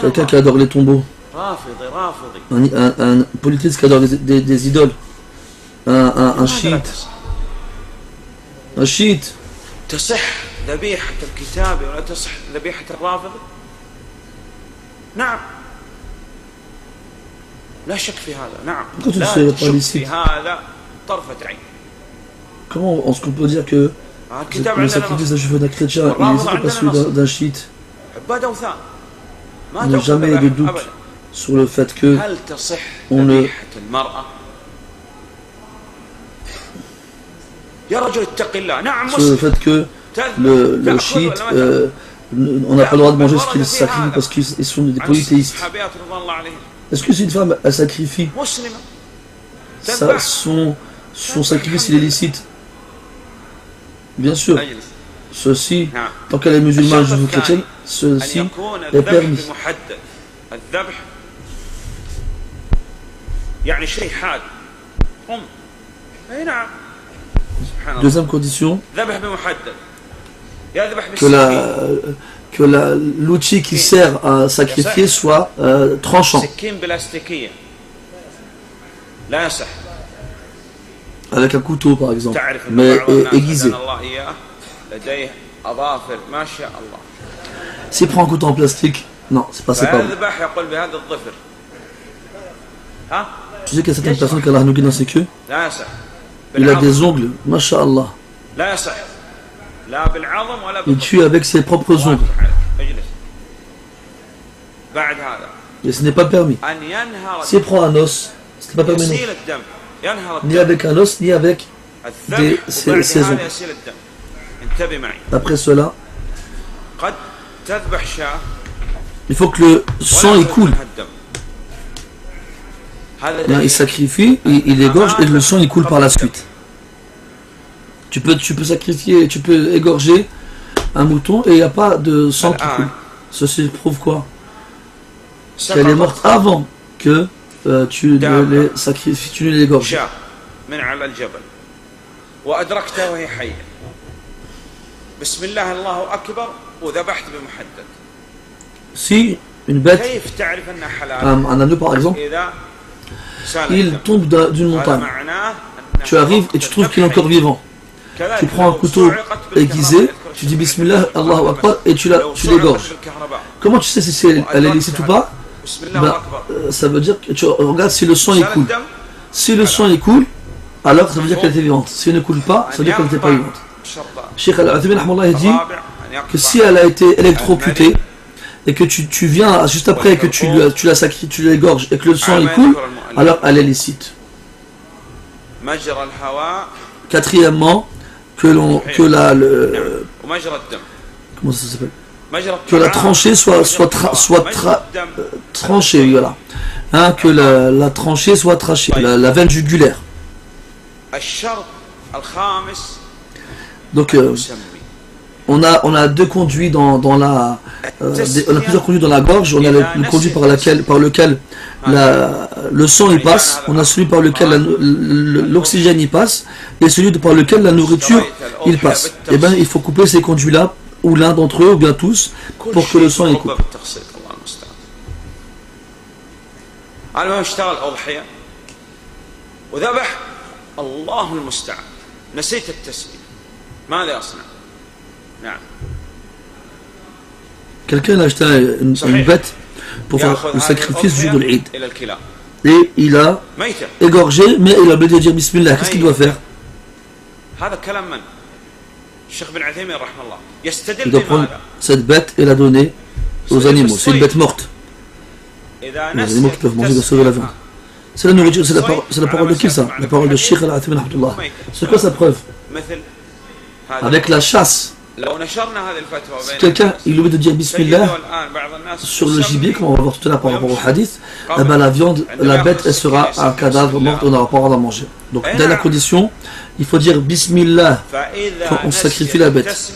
Quelqu'un qui adore les tombeaux, un politique qui adore des idoles, un chiite, تصح ذبيحة الكتاب ولا تصح ذبيحة الرافض؟ نعم لا شك في هذا نعم لا شك في هذا طرفة عين. Comment est-ce qu'on peut dire que le sacrifice d'un juif et d'un chrétien n'est pas celui d'un chiite? Il n'y a jamais de doute sur le fait que on ne sur le fait que le chiite, on n'a pas le droit de manger ce qu'ils sacrifient parce qu'ils sont des polythéistes. Est-ce que si une femme elle sacrifie, son sacrifice il est licite? Bien sûr. Ceci, tant qu'elle est musulmane, juive ou chrétienne, ceci est permis. Deuxième condition, que l'outil qui sert à sacrifier soit tranchant. Avec un couteau par exemple, mais aiguisé. S'il prend un couteau en plastique, non, c'est pas bon. Tu sais qu'il y a certaines personnes qui ont la hanouki dans ses queues. Il a des ongles, masha'Allah. Il tue avec ses propres ongles. Et ce n'est pas permis. S'il prend un os, ce n'est pas permis non. Ni avec un os, ni avec ses ongles. Après cela, il faut que le sang il coule. Il sacrifie, il égorge et le sang il coule par la suite. Tu peux sacrifier, tu peux égorger un mouton et il n'y a pas de sang qui coule. Ceci prouve quoi? Qu'elle est morte avant que tu ne l'égorges. وأدركتها وهي حية بسم الله الله أكبر وذبحت بمحدد Si une bête, كيف تعرف أنها حلال un agneau par exemple, إذا سال il الدم tombe d'une هذا montagne, معناه tu arrives et tu trouves qu'il est encore vivant. Tu prends un couteau aiguisé, tu dis Bismillah, Allahu Akbar et tu l'égorges. Comment tu sais si elle est licite ou pas? Ça veut dire que tu regardes si le sang il coule. Si le sang il coule, alors ça veut dire qu'elle était vivante. Si elle ne coule pas, ça veut dire qu'elle n'était pas vivante. Cheikh Al-Uthaymin dit que si elle a été électrocutée et que tu viens juste après et que tu l'égorges et que le sang il coule, alors elle est licite. Quatrièmement, comment ça s'appelle? Que la tranchée soit tranchée, voilà. Hein, que la tranchée soit tranchée, la veine jugulaire. Donc on a deux conduits dans la on a plusieurs conduits dans la gorge. On a le conduit par lequel le sang y passe, on a celui par lequel l'oxygène y passe et celui par lequel la nourriture il passe. Et bien il faut couper ces conduits là, ou l'un d'entre eux ou bien tous, pour que le sang y coupe. Quelqu'un a acheté une bête pour faire le sacrifice du jour de l'Eid. Et il a égorgé, mais il a oublié de dire Bismillah. Qu'est-ce qu'il doit faire? Il doit prendre cette bête et la donner aux animaux. C'est une bête morte. Les animaux qui peuvent manger de sauver la viande. C'est la nourriture, c'est la parole de qui ça? La parole de Cheikh Al-Uthaymin. C'est quoi sa preuve? Avec la chasse. Si quelqu'un il oublie de dire Bismillah sur le gibier, comme on va voir tout à l'heure par rapport au hadith, eh ben la bête elle sera un cadavre mort, on n'aura pas le droit d'en manger. Donc dans la condition, il faut dire Bismillah quand on sacrifie la bête.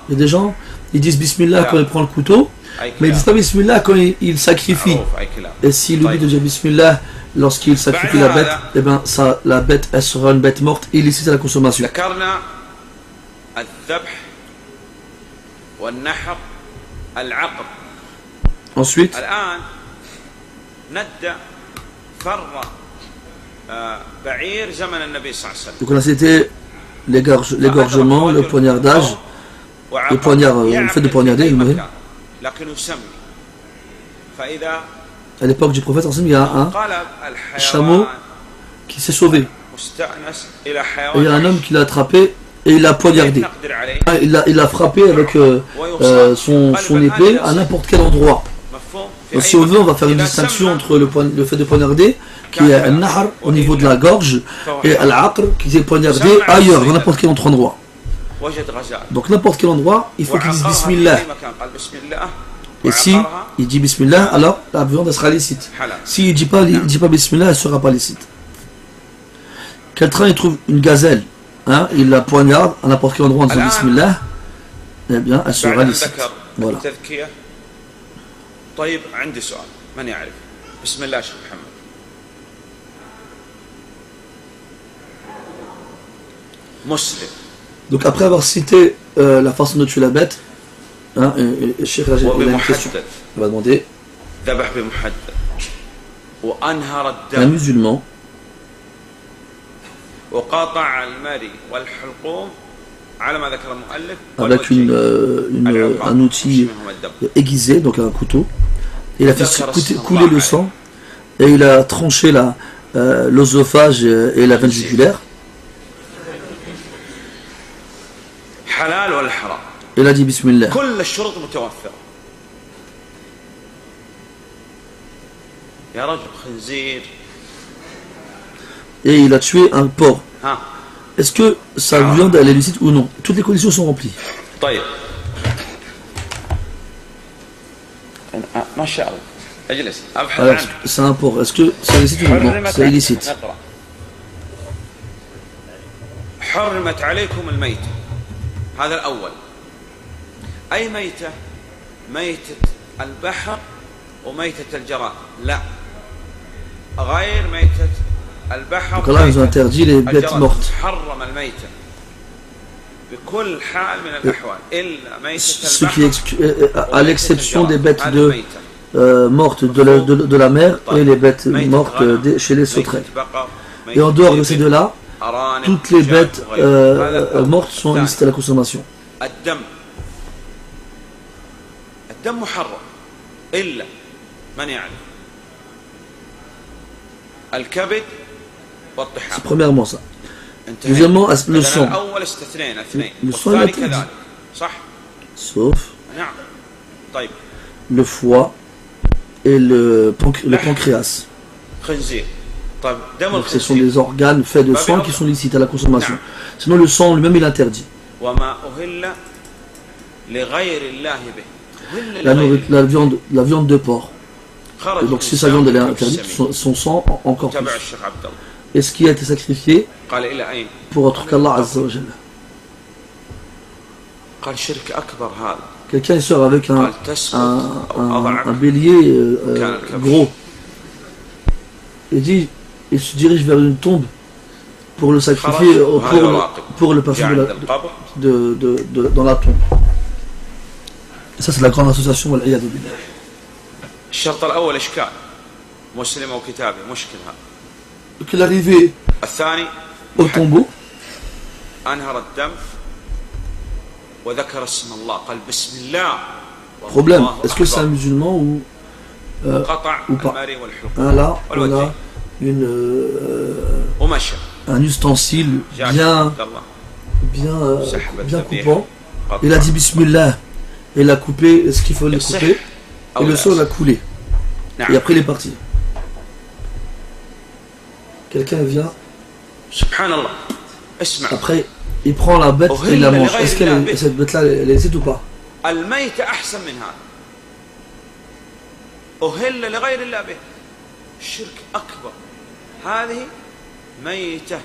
Il y a des gens, ils disent Bismillah quand ils prennent le couteau, mais ils disent pas Bismillah quand ils sacrifient. Et s'il oublie de dire Bismillah lorsqu'il sacrifie la bête, eh bien la bête elle sera une bête morte illicite à la consommation. Ensuite, donc on a cité l'égorgement, le poignardage, le fait de poignarder, à l'époque du prophète, il y a un chameau qui s'est sauvé. Et il y a un homme qui l'a attrapé et il l'a poignardé. Il l'a frappé avec son épée à n'importe quel endroit. Donc si on veut, on va faire une distinction entre le fait de poignarder, qui est un nahar au niveau de la gorge, et al-aqr qui est poignardé ailleurs, dans n'importe quel autre endroit. Donc n'importe quel endroit, il faut qu'il dise Bismillah. Et si il dit Bismillah, alors la viande sera licite. S'il ne dit pas Bismillah, elle ne sera pas licite. Quelqu'un il trouve une gazelle, hein, il la poignarde à n'importe quel endroit en disant Bismillah, eh bien elle sera licite. Voilà. طيب عندي سؤال من يعرف بسم الله شيخ محمد مسلم. Donc après avoir cité la façon de tuer la bête, hein, et Cheikh il a une question. On va demander un musulman avec un outil aiguisé, donc un couteau, il a fait couler le sang et il a tranché l'œsophage et la veine jugulaire. Il a dit Bismillah. Et il a tué un porc. Est-ce que sa viande elle est licite ou non? Toutes les conditions sont remplies. Alors, c'est un porc. Est-ce que c'est licite ou non? C'est illicite. هذا الأول أي ميتة ميتة البحر وميتة الجراد لا غير ميتة البحر. Donc Allah nous a interdit les bêtes mortes. حرم الميتة بكل حال من الأحوال إلا ميتة Ce qui البحر à l'exception des bêtes mortes de la mer et les bêtes mortes chez les sauterelles. Et en dehors de ces deux-là, toutes les bêtes mortes sont licites à la consommation. الدم محرم إلا من يعرف الكبد والطحال. C'est premièrement ça. Deuxièmement, le sang. الأول استثنين اثنين Le sang est والثاني interdit. كذلك صح. Sauf نعم. طيب le foie et le pancréas. خنزير. طيب دم Donc ce sont الخنزير des organes faits de sang qui sont licites à la consommation. Sinon le sang lui-même il est interdit. وما أهل لغير الله به. أهل لغير La viande de porc. خرج Et donc si sa viande elle est interdite, son sang encore تبع plus. الشيخ عبد الله Et ce qui a été sacrifié قال إلى أين؟ pour autre qu'Allah Azza wa Jalla. قال شرك أكبر هذا. Quelqu'un il sort avec قال تسقط أو un أضعف. bélier gros. Il se dirige vers une tombe pour le sacrifier, pour le passer جاء عند القبر. dans la tombe. Et ça c'est la grande association والعياذ بالله. الشرط الأول إشكال مسلم أو كتابي مشكل هذا. Donc il est arrivé الثاني au tombeau, أنهر الدم وذكر اسم الله قال بسم الله. problème, est-ce que c'est un musulman ou قطع ou pas? المري والحلقوم. Là on a ومشى. un ustensile جاء bien عبد الله bien coupant. Il a dit Bismillah. Il a coupé ce qu'il fallait couper. Et le sol a coulé. Et après il est parti. Quelqu'un vient. Subhanallah. اسمع. Après il prend la bête et il la mange. Est-ce que cette bête là elle est licite ou pas? الميتة أحسن من هذا. أهل لغير الله به. الشرك أكبر. هذه ميتة.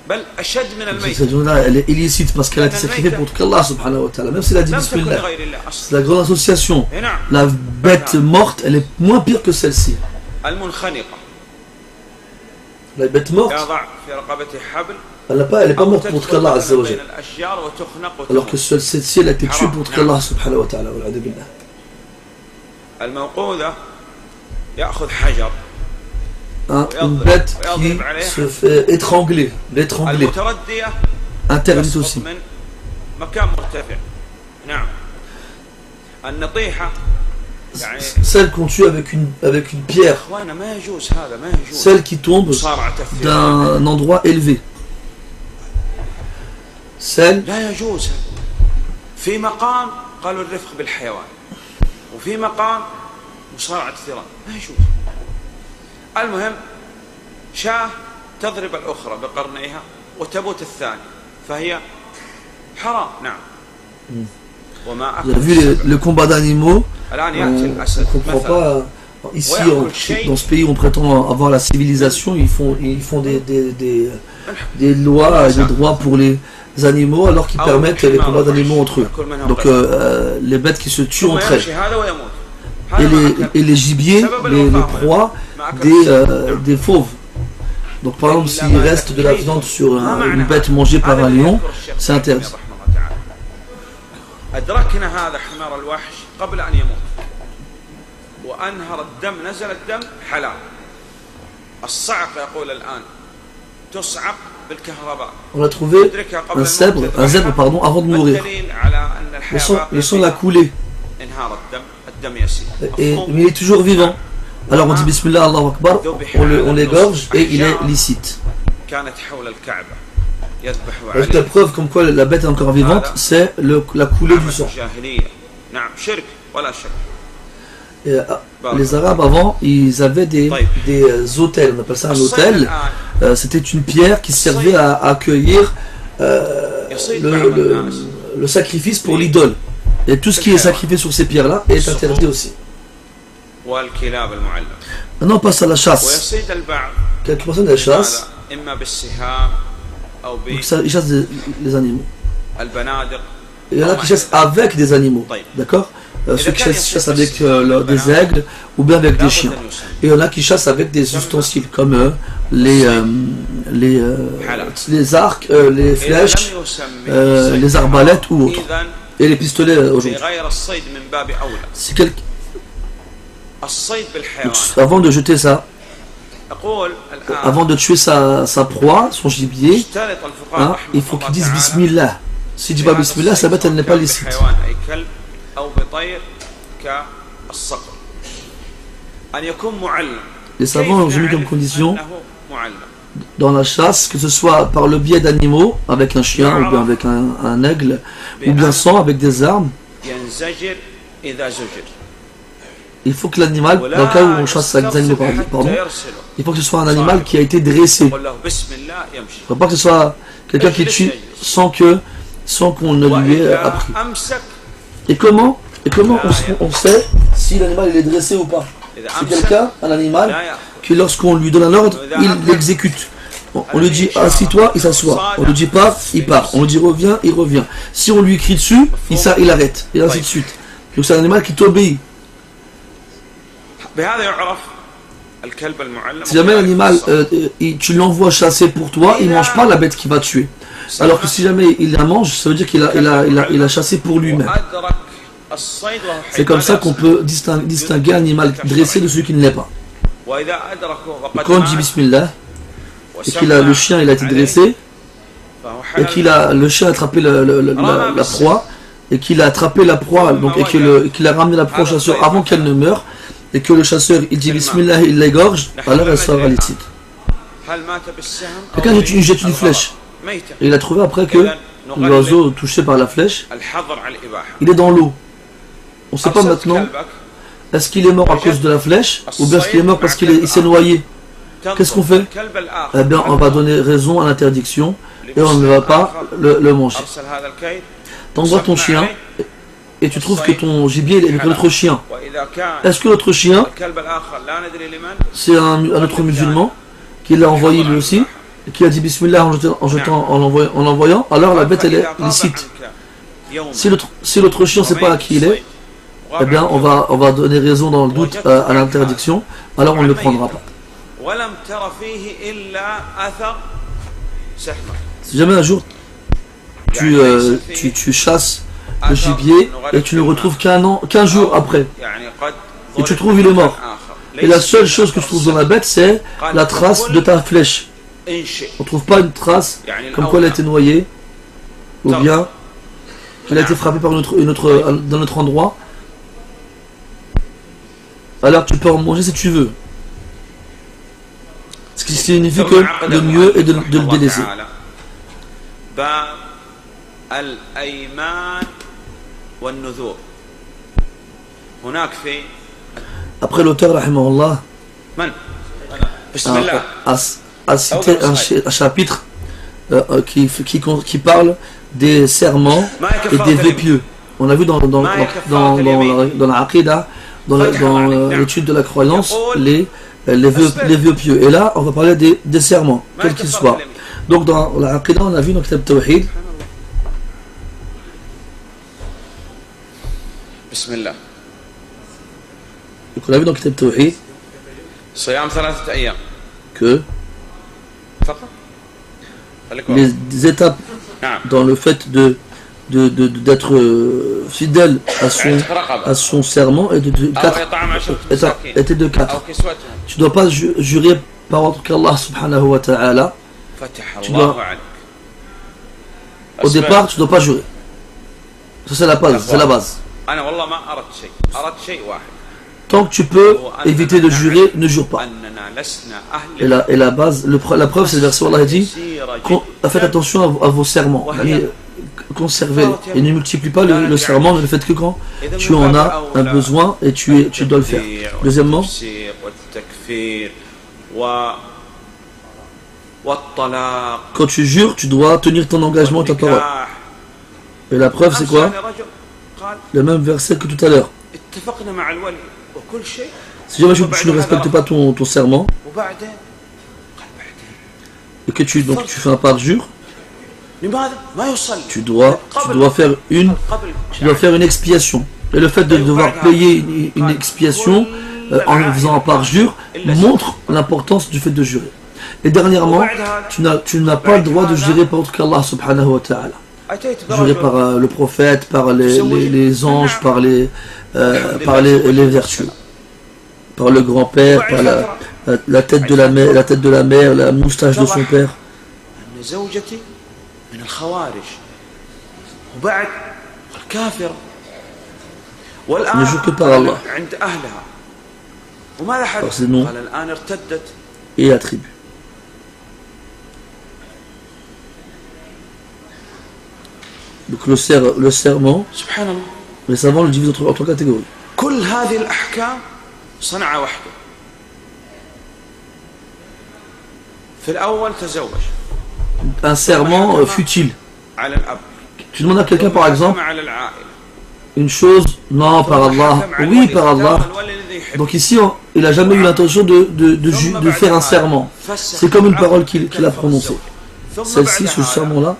بل أشد من الميتة. Cette viande là elle est illicite parce qu'elle a été sacrifiée pour qu'Allah subhanahu wa ta'ala. Même s'il a dit Bismillah. C'est la grande association. La bête morte elle est moins pire que celle-ci. المنخنقة. La bête morte يضع في رقبته حبل. elle n'est pas morte pour qu'Allah Azza wa Jalla. Alors que celle-ci elle a été tuée pour qu'Allah subhanahu wa ta'ala. الموقوذة يأخذ حجر. Une bête qui se fait étrangler, interdite aussi. Celle qu'on tue avec une pierre, celle qui tombe d'un endroit élevé. Celle في مقام قالوا الرفق بالحيوان وفي مقام مصارعة الثيران ما يجوز. المهم شاة تضرب الأخرى بقرنيها وتبوت الثاني فهي حرام. نعم. Vous avez vu le combat d'animaux, on ne comprend pas. Ici, dans ce pays, on prétend avoir la civilisation, ils font des lois et des droits pour les animaux alors qu'ils permettent les combats d'animaux entre eux. Donc les bêtes qui se tuent entre elles. Et les gibiers, les proies des fauves. Donc par exemple, s'il reste de la viande sur une bête mangée par un lion, c'est interdit. أدركنا هذا حمار الوحش قبل أن يموت وأنهر الدم نزل الدم حلال. الصعق يقول الآن تصعق بالكهرباء. On a trouvé un zèbre pardon, avant de mourir. Le sang l'a coulé. Mais il est toujours vivant. Alors on dit Bismillah Allahu Akbar, on l'égorge et il est licite. Avec la preuve comme quoi la bête est encore vivante, c'est la coulée du sang. Et, les Arabes avant, ils avaient des autels, on appelle ça un autel. C'était une pierre qui servait à accueillir le sacrifice pour l'idole. Et tout ce qui est sacrifié sur ces pierres-là est interdit aussi. Maintenant on passe à la chasse. Quelques personnes elles chassent. Donc ça, ils chassent les animaux. Il y en a qui chassent avec des animaux. D'accord. ceux qui chassent avec des aigles ou bien avec des chiens. Et il y en a qui chassent avec des ustensiles comme les arcs, les flèches, les arbalètes ou autres. Et les pistolets aujourd'hui. Avant de jeter ça, avant de tuer sa proie, son gibier, hein, il faut qu'il dise Bismillah. S'il ne dit pas Bismillah, sa bête elle n'est pas licite. Les savants ont mis comme condition dans la chasse, que ce soit par le biais d'animaux, avec un chien ou bien avec un aigle, ou bien sans, avec des armes. Il faut que l'animal, dans le cas où on chasse avec des animaux, pardon, il faut que ce soit un animal qui a été dressé. Il ne faut pas que ce soit quelqu'un qui tue sans qu'on ne lui ait appris. Et comment on sait si l'animal est dressé ou pas? C'est quelqu'un, un animal, qui lorsqu'on lui donne un ordre, il l'exécute. On lui dit assis-toi, il s'assoit. On lui dit part, il part. On lui dit reviens, il revient. Si on lui crie dessus, il arrête. Et ainsi de suite. Donc c'est un animal qui t'obéit. Si jamais l'animal, tu l'envoies chasser pour toi, il ne mange pas la bête qu'il va tuer. Alors que si jamais il la mange, ça veut dire qu'il a chassé pour lui-même. C'est comme ça qu'on peut distinguer un animal dressé de celui qui ne l'est pas. Et quand on dit Bismillah, et que le chien il a été dressé, et le chien a attrapé la proie, et qu'il a attrapé la proie, donc, et qu'il a ramené la proie au chasseur avant qu'elle ne meure, et que le chasseur il dit Bismillah, il l'égorge, alors elle sera licite. Quelqu'un jette une flèche, et il a trouvé après que l'oiseau touché par la flèche, il est dans l'eau. On ne sait pas maintenant, est-ce qu'il est mort à cause de la flèche, ou bien est-ce qu'il est mort parce qu'il s'est noyé. Qu'est-ce qu'on fait? Eh bien, on va donner raison à l'interdiction, et on ne va pas le manger. T'envoies ton chien, et tu trouves que ton gibier est avec l'autre chien. Est-ce que l'autre chien, c'est un autre musulman, qui l'a envoyé lui aussi, et qui a dit Bismillah en l'envoyant, alors la bête elle est licite. Si l'autre chien ne sait pas à qui il est, eh bien on va donner raison dans le doute à l'interdiction, alors on ne le prendra pas. Si jamais un jour tu chasses le gibier et tu le retrouves qu'un jour après, et tu trouves il est mort, et la seule chose que tu trouves dans la bête c'est la trace de ta flèche, on ne trouve pas une trace comme quoi elle a été noyée ou bien qu'elle a été frappée par dans notre endroit, alors tu peux en manger si tu veux. Ce qui signifie que le mieux est de le délaisser. Après l'auteur rahimahullah a cité un chapitre qui parle des serments et des vœux pieux. On a vu dans la Aqidah, dans l'étude de la croyance, les vœux pieux. Et là, on va parler des serments, quels qu'ils soient. Donc dans la Aqidah, on a vu dans le Kitab Tawhid. Bismillah. Donc on a vu dans le Kitab Tawhid que les étapes dans le fait d'être fidèle à son serment étaient de 4. Tu ne dois pas jurer par autre qu'Allah subhanahu wa ta'ala. Au départ, tu ne dois pas jurer. Ça c'est la base. Tant que tu peux éviter de jurer, ne jure pas. Et la base, la preuve, c'est le verset où Allah dit faites attention à vos serments, conservez-les et ne multiplie pas le serment, ne le faites que quand tu en as un besoin et tu dois le faire. Deuxièmement, quand tu jures, tu dois tenir ton engagement et ta parole. Et la preuve, c'est quoi? Le même verset que tout à l'heure. Si jamais tu ne respectes pas ton serment et que tu fais un parjure, tu dois faire une expiation. Et le fait de devoir payer une expiation en faisant un parjure montre l'importance du fait de jurer. Et dernièrement, tu n'as pas le droit de jurer par autre qu'Allah subhanahu wa ta'ala. Jurer par le prophète, par les anges, par les vertus, par le grand-père, par la tête de la mère, la moustache de son père. Ne jure que par Allah, par ses noms et attributs. Donc le serment, les savants le divisent en trois catégories. Un serment futile. Tu demandes à quelqu'un par exemple une chose, non par Allah, oui par Allah. Donc ici il n'a jamais eu l'intention de faire un serment. C'est comme une parole qu'il a prononcée. Celle-ci, ce serment-là,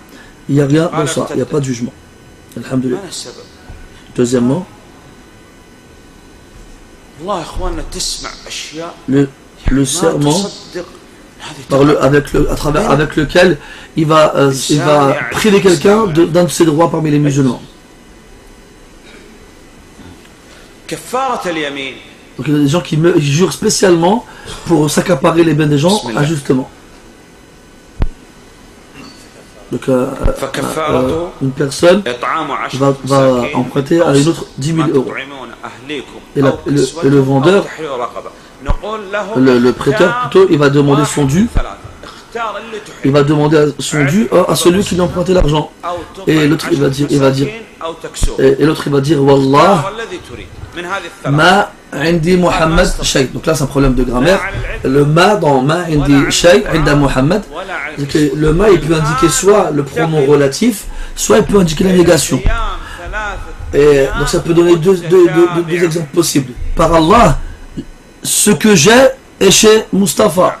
il n'y a rien dans ça, il n'y a pas de jugement. Alhamdulillah. Deuxièmement, le serment avec lequel il va priver quelqu'un d'un de ses droits parmi les musulmans. Donc il y a des gens qui jurent spécialement pour s'accaparer les biens des gens injustement. Donc une personne va emprunter à une autre 10 000 euros. Et le vendeur, le prêteur plutôt, il va demander son dû. Il va demander son dû à celui qui lui a emprunté l'argent. Et l'autre il va dire Wallah ma indi Muhammad shay. Donc là c'est un problème de grammaire. Le ma dans ma indi shay inda Muhammad, c'est que le ma il peut indiquer soit le pronom relatif, soit il peut indiquer la négation. Et donc ça peut donner deux exemples possibles. Par Allah, ce que j'ai est chez Mustafa.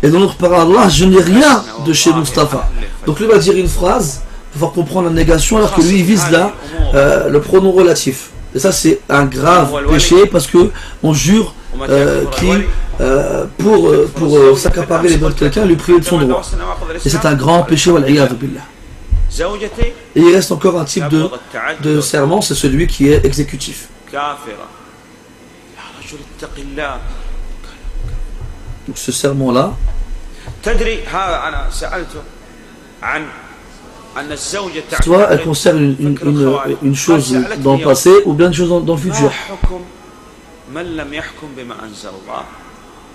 Et dans l'autre, par Allah, je n'ai rien de chez Mustafa. Donc lui va dire une phrase pour faire comprendre la négation, alors que lui il vise là le pronom relatif. Et ça c'est un grave péché parce que on jure pour s'accaparer les biens de quelqu'un, lui priver de son droit. Et c'est un grand péché, wal'iyadhu billah. Et il reste encore un type de serment, c'est celui qui est exécutif. Donc ce serment-là, soit elle concerne une chose dans le passé ou bien une chose dans le futur.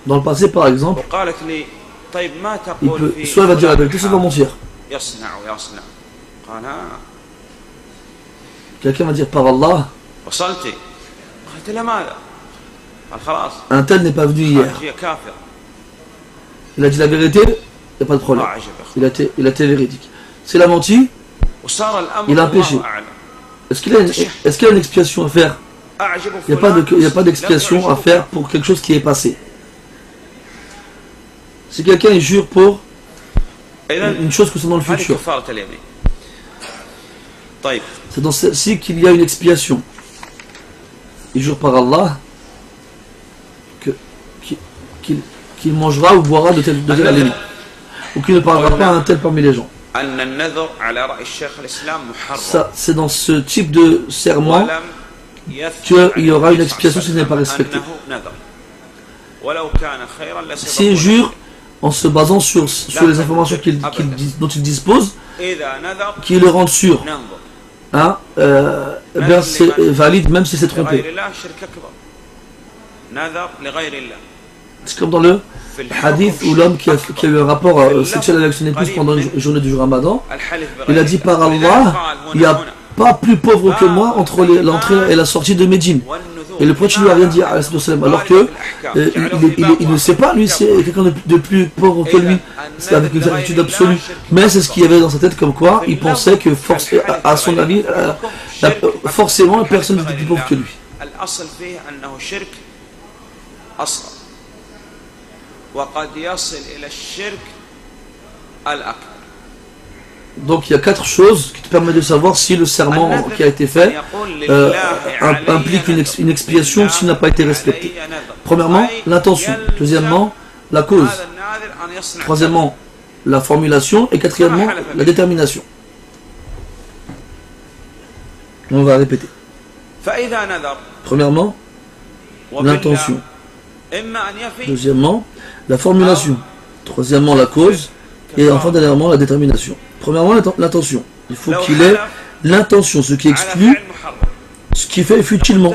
Dans le passé par exemple, soit elle va dire la vérité, soit elle va mentir. Quelqu'un va dire par Allah, un tel n'est pas venu hier. Il a dit la vérité, il n'y a pas de problème. Il a été véridique. S'il a menti, il a un péché. Est-ce qu'il y a une expiation à faire? Il n'y a pas d'expiation à faire pour quelque chose qui est passé. Si quelqu'un il jure pour une chose que c'est dans le futur, c'est dans celle-ci qu'il y a une expiation. Il jure par Allah qu'il mangera ou boira de tel aliment, ou qu'il ne parlera pas à un tel parmi les gens. Ça, c'est dans ce type de serment qu'il y aura une expiation si ce n'est pas respecté. S'il jure en se basant sur les informations dont il dispose, qui le rendent sûr, bien c'est valide même si c'est trompé. C'est comme dans le hadith où l'homme qui a eu un rapport sexuel avec son épouse pendant une journée du Ramadan, il a dit par Allah, il n'y a pas plus pauvre que moi entre l'entrée et la sortie de Médine. Et le prophète lui a rien dit, alors que il ne sait pas, lui c'est quelqu'un de plus pauvre que lui, c'est avec une certitude absolue. Mais c'est ce qu'il y avait dans sa tête, comme quoi il pensait que à son avis, forcément personne n'était plus pauvre que lui. Donc il y a 4 choses qui te permettent de savoir si le serment qui a été fait implique une expiation s'il n'a pas été respecté. Premièrement, l'intention. Deuxièmement, la cause. Troisièmement, la formulation. Et quatrièmement, la détermination. On va répéter. Premièrement, l'intention. Deuxièmement, la formulation. Troisièmement, la cause. Et enfin, dernièrement, la détermination. Premièrement, l'intention. Il faut qu'il ait l'intention, ce qui exclut ce qui fait futilement.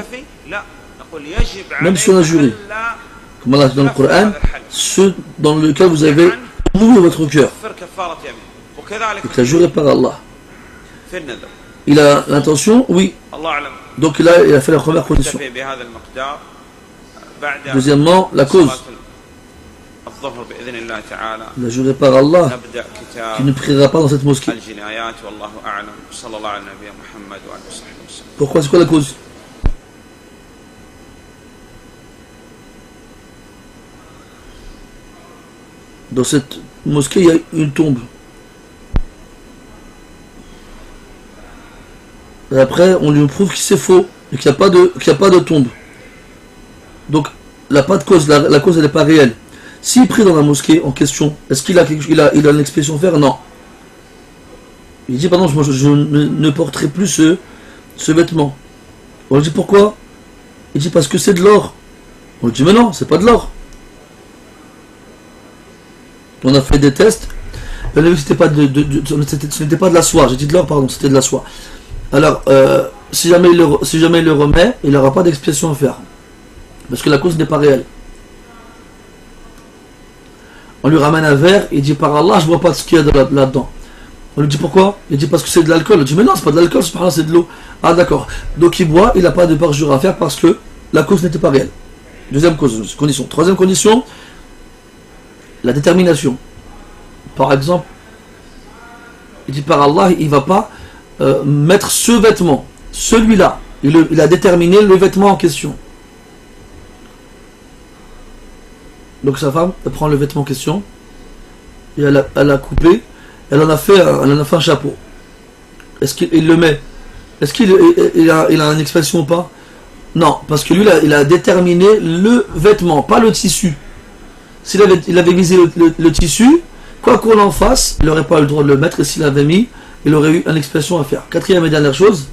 Même si on a juré. Comme Allah dit dans le Coran, ceux dans lequel vous avez mouillé votre cœur. Donc, il a juré par Allah. Il a l'intention, oui. Donc il a fait la première condition. Deuxièmement, la cause. Il a juré par Allah qu'il ne priera pas dans cette mosquée. Pourquoi? C'est quoi la cause? Dans cette mosquée, il y a une tombe. Et après, on lui prouve que c'est faux et qu'il n'y a pas de tombe. Donc, il n'a pas de cause. La cause, elle n'est pas réelle. S'il prie dans la mosquée en question, est-ce qu'il a une expiation à faire? Non. Il dit, pardon, je ne porterai plus ce vêtement. On lui dit, pourquoi? Il dit, parce que c'est de l'or. On lui dit, mais non, c'est pas de l'or. On a fait des tests. On a vu que ce n'était pas de la soie. J'ai dit de l'or, pardon, c'était de la soie. Alors, si jamais il le remet, il n'aura pas d'expiation à faire. Parce que la cause n'est pas réelle. On lui ramène un verre, il dit par Allah, je ne vois pas ce qu'il y a là-dedans. On lui dit pourquoi? Il dit parce que c'est de l'alcool. Il dit mais non, c'est pas de l'alcool, c'est de l'eau. Ah d'accord. Donc il boit, il n'a pas de parjure à faire parce que la cause n'était pas réelle. Deuxième condition. Troisième condition, la détermination. Par exemple, il dit par Allah, il ne va pas mettre ce vêtement, celui-là. Il a déterminé le vêtement en question. Donc sa femme, elle prend le vêtement en question, et elle a coupé, elle en a fait un chapeau. Est-ce qu'il le met? Est-ce qu'il a une expression ou pas? Non, parce que lui, il a déterminé le vêtement, pas le tissu. S'il avait visé le tissu, quoi qu'on en fasse, il n'aurait pas eu le droit de le mettre, et s'il l'avait mis, il aurait eu une expression à faire. Quatrième et dernière chose,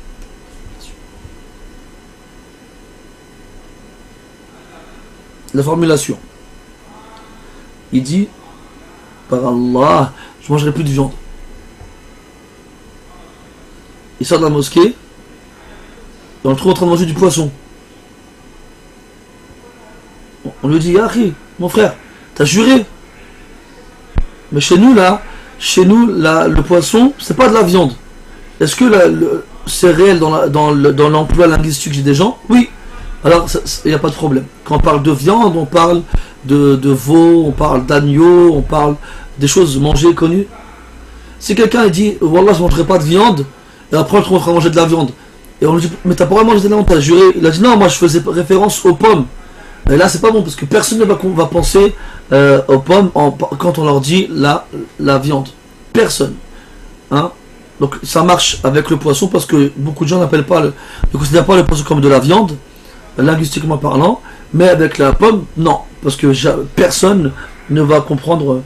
la formulation. Il dit, par Allah, je ne mangerai plus de viande. Il sort de la mosquée, et on le trouve en train de manger du poisson. On lui dit, Yahri, mon frère, t'as juré. Mais chez nous, le poisson, c'est pas de la viande. Est-ce que c'est réel dans l'emploi linguistique des gens? Oui. Alors, il n'y a pas de problème. Quand on parle de viande, on parle de veau, on parle d'agneau, on parle des choses mangées, connues. Si quelqu'un dit, Wallah, je ne mangerai pas de viande, et après on trouve qu'on va manger de la viande, et on lui dit, mais t'as pas vraiment mangé de la viande, t'as juré. Il a dit, non, moi je faisais référence aux pommes. Et là, c'est pas bon, parce que personne ne va penser aux pommes quand on leur dit la viande. Personne. Hein? Donc ça marche avec le poisson, parce que beaucoup de gens ne considèrent pas le poisson comme de la viande, linguistiquement parlant, mais avec la pomme, non, parce que personne ne va comprendre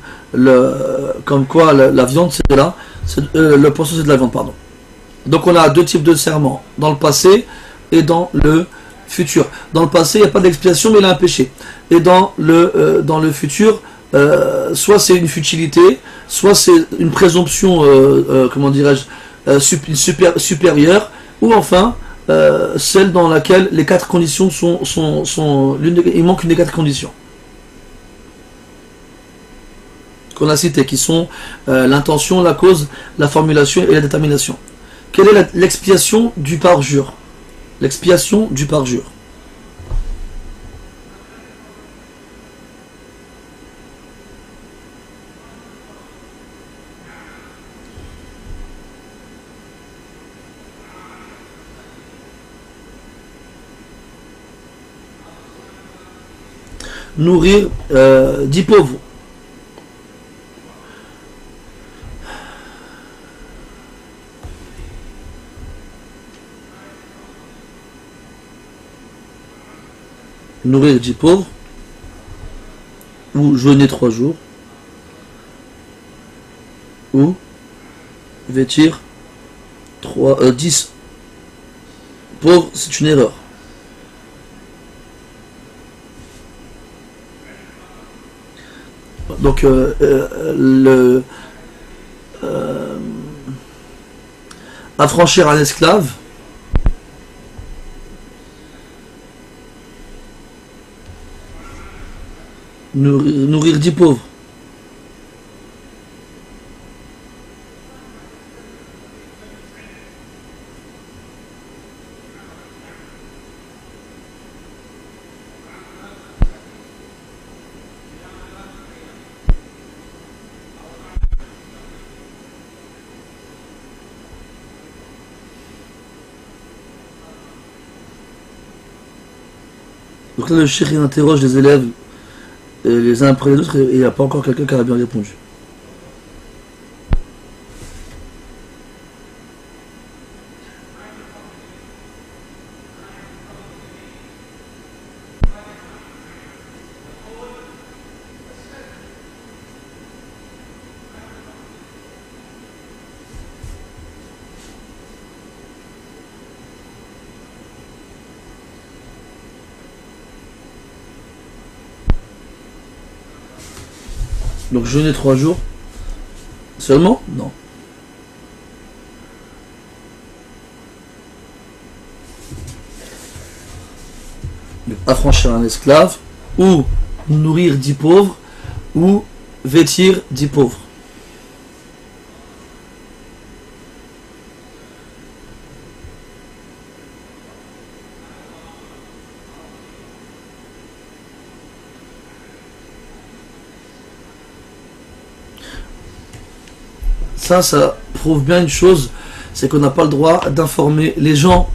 comme quoi la viande c'est de la, le poisson c'est de la viande, pardon. Donc on a deux types de serments, dans le passé et dans le futur. Dans le passé, il n'y a pas d'expiation, mais il a un péché. Et dans le futur, soit c'est une futilité, soit c'est une présomption, comment dirais-je, supérieure, ou enfin celle dans laquelle les quatre conditions sont il manque une des quatre conditions qu'on a citées, qui sont l'intention, la cause, la formulation et la détermination. Quelle est l'expiation du parjure? L'expiation du parjure. Nourrir 10 pauvres. nourrir 10 pauvres, ou jeûner 3 jours, ou vêtir 10 pauvres, c'est une erreur. Donc affranchir un esclave, nourrir 10 pauvres. Donc là, le cheikh il interroge les élèves les uns après les autres et il n'y a pas encore quelqu'un qui a bien répondu. Donc jeûner 3 jours seulement? Non. Donc, affranchir un esclave, ou nourrir 10 pauvres, ou vêtir 10 pauvres. Ça prouve bien une chose, c'est qu'on n'a pas le droit d'informer les gens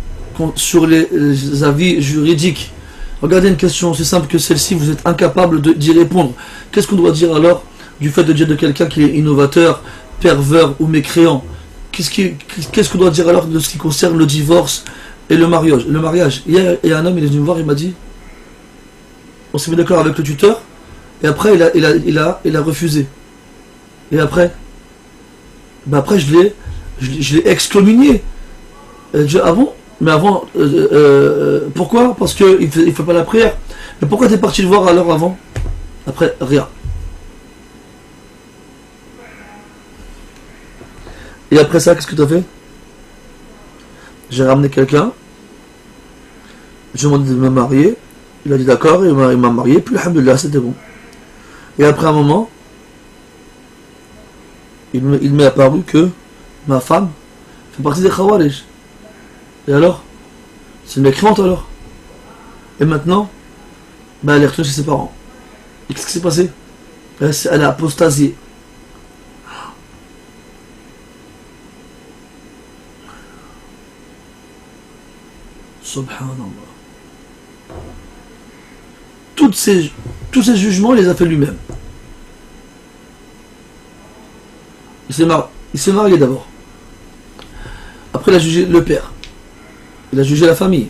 sur les avis juridiques. Regardez une question aussi simple que celle-ci, vous êtes incapable d'y répondre. Qu'est-ce qu'on doit dire alors du fait de dire de quelqu'un qui est innovateur, pervers ou mécréant? Qu'est-ce qu'on doit dire alors de ce qui concerne le divorce et le mariage? Hier, il y a un homme, il est venu me voir, il m'a dit, on s'est mis d'accord avec le tuteur, et après il a refusé. Et après je l'ai excommunié. Ah bon? Mais avant, pourquoi? Parce qu'il ne fait pas la prière. Mais pourquoi t'es parti le voir alors avant? Après, rien. Et après ça, qu'est-ce que tu as fait? J'ai ramené quelqu'un. J'ai demandé de me marier. Il a dit d'accord, et il m'a marié. Puis, alhamdoulilah, c'était bon. Et après un moment, il m'est apparu que ma femme fait partie des Khawarij. Et alors? C'est une mécréante alors. Et maintenant, elle est retournée chez ses parents. Et qu'est-ce qui s'est passé? Elle a apostasié. Subhanallah. Tous ces jugements, il les a fait lui-même. Il s'est marié d'abord. Après, il a jugé le père. Il a jugé la famille.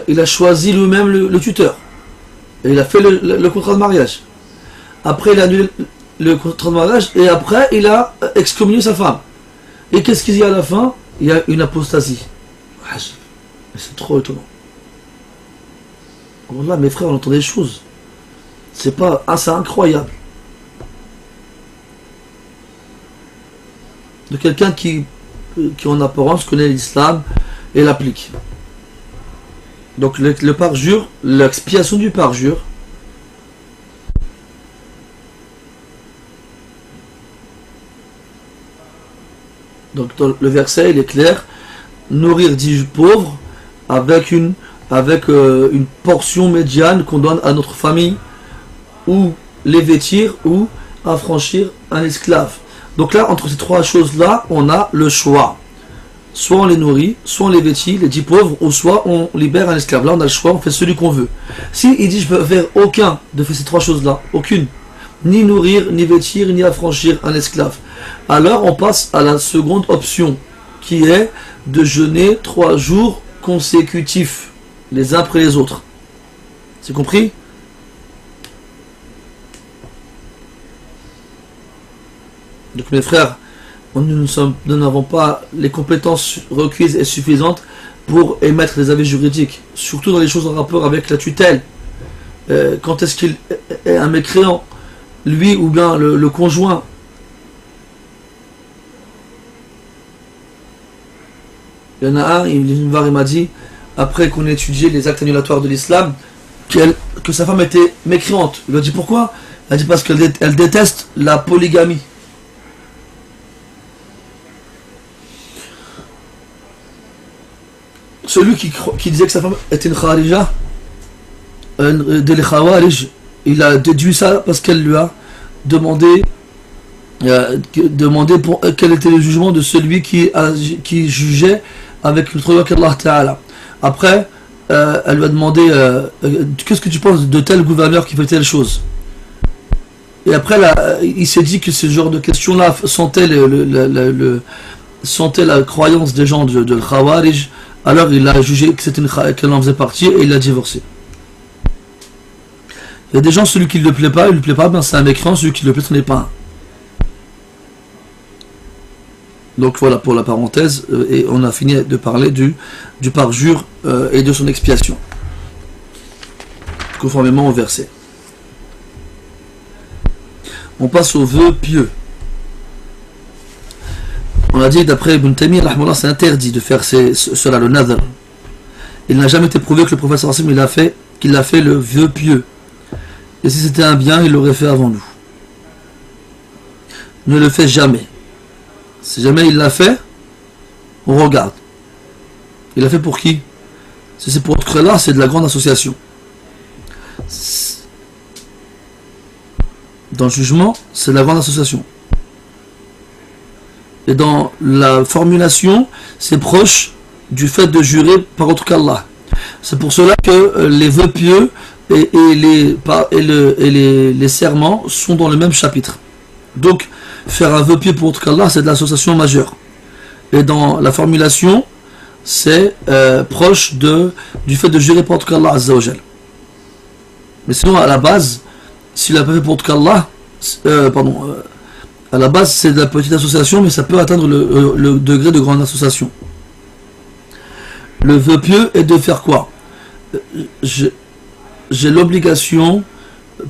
Il a choisi lui-même le tuteur. Et il a fait le contrat de mariage. Après, il a annulé le contrat de mariage. Et après, il a excommunié sa femme. Et qu'est-ce qu'il y a à la fin? Il y a une apostasie. C'est trop étonnant. Là, mes frères, on entend des choses. C'est incroyable. De quelqu'un qui en apparence connaît l'islam et l'applique. Donc le parjure, l'expiation du parjure, donc dans le verset il est clair, nourrir 10 pauvres avec une portion médiane qu'on donne à notre famille, ou les vêtir, ou affranchir un esclave. Donc là, entre ces 3 choses-là, on a le choix. Soit on les nourrit, soit on les vêtit, les 10 pauvres, ou soit on libère un esclave. Là, on a le choix, on fait celui qu'on veut. Si il dit, je peux faire aucun de ces 3 choses-là, aucune, ni nourrir, ni vêtir, ni affranchir un esclave, alors on passe à la seconde option, qui est de jeûner 3 jours consécutifs. les uns après les autres. C'est compris? Donc mes frères, nous n'avons pas les compétences requises et suffisantes pour émettre des avis juridiques, surtout dans les choses en rapport avec la tutelle. Quand est-ce qu'il est un mécréant, lui ou bien le conjoint? Il y en a un, il m'a dit, après qu'on ait étudié les actes annulatoires de l'islam, que sa femme était mécréante. Il lui a dit pourquoi? Elle a dit parce qu'elle déteste la polygamie. Celui qui disait que sa femme était une kharija, de les khawarij, il a déduit ça parce qu'elle lui a demandé quel était le jugement de celui qui jugeait avec le droit qu'Allah Ta'ala. Après, elle lui a demandé qu'est-ce que tu penses de tel gouverneur qui fait telle chose. Et après, il s'est dit que ce genre de questions-là sentait la croyance des gens de Khawarij. Alors il a jugé qu'elle en faisait partie et il l'a divorcé. Il y a des gens, celui qui ne lui plaît pas, ben c'est un mécréant, celui qui le plaît, ce n'est pas un. Donc voilà pour la parenthèse, et on a fini de parler du parjure et de son expiation, conformément au verset. On passe au vœu pieux. On a dit d'après Ibn Taymiyyah, c'est interdit de faire cela, le nadr. Il n'a jamais été prouvé que le prophète sallallahu alayhi wa sallam qu'il a fait le vœu pieux. Et si c'était un bien, il l'aurait fait avant nous. Ne le fait jamais. Si jamais il l'a fait, on regarde. Il l'a fait pour qui? Si c'est pour autre là, c'est de la grande association. Dans le jugement, c'est de la grande association. Et dans la formulation, c'est proche du fait de jurer par autre qu'Allah. C'est pour cela que les vœux pieux et les serments sont dans le même chapitre. Donc, faire un vœu pieux pour autre qu'Allah, c'est de l'association majeure. Et dans la formulation, c'est proche du fait de jurer par autre qu'Allah Azza wa Jal. Mais sinon, à la base, s'il n'a pas fait pour autre qu'Allah, à la base, c'est de la petite association, mais ça peut atteindre le degré de grande association. Le vœu pieux est de faire quoi? J'ai l'obligation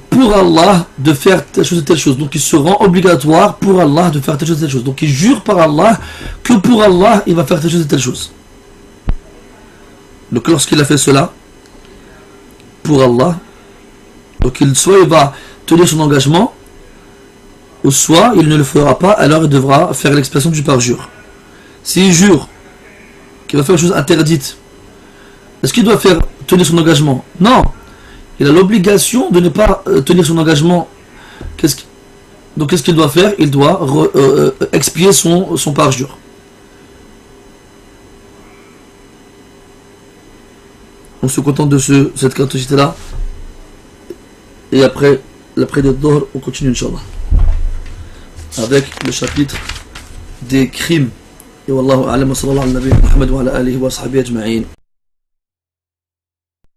pour Allah de faire telle chose et telle chose. Donc il se rend obligatoire pour Allah de faire telle chose et telle chose. Donc il jure par Allah que pour Allah, il va faire telle chose et telle chose. Donc lorsqu'il a fait cela, pour Allah, donc soit il va tenir son engagement, ou soit il ne le fera pas, alors il devra faire l'expression du parjure. S'il jure qu'il va faire une chose interdite, est-ce qu'il doit tenir son engagement? Non. Il a l'obligation de ne pas tenir son engagement. Donc qu'est-ce qu'il doit faire? Il doit expier son parjure. On se contente de cette cartouchette là. Et après de Dohr, on continue Inch'Allah avec le chapitre des crimes. Et wallahu a'lam wa sallallahu ala nabi Muhammad wa ala alihi wa sahbihi ajma'in.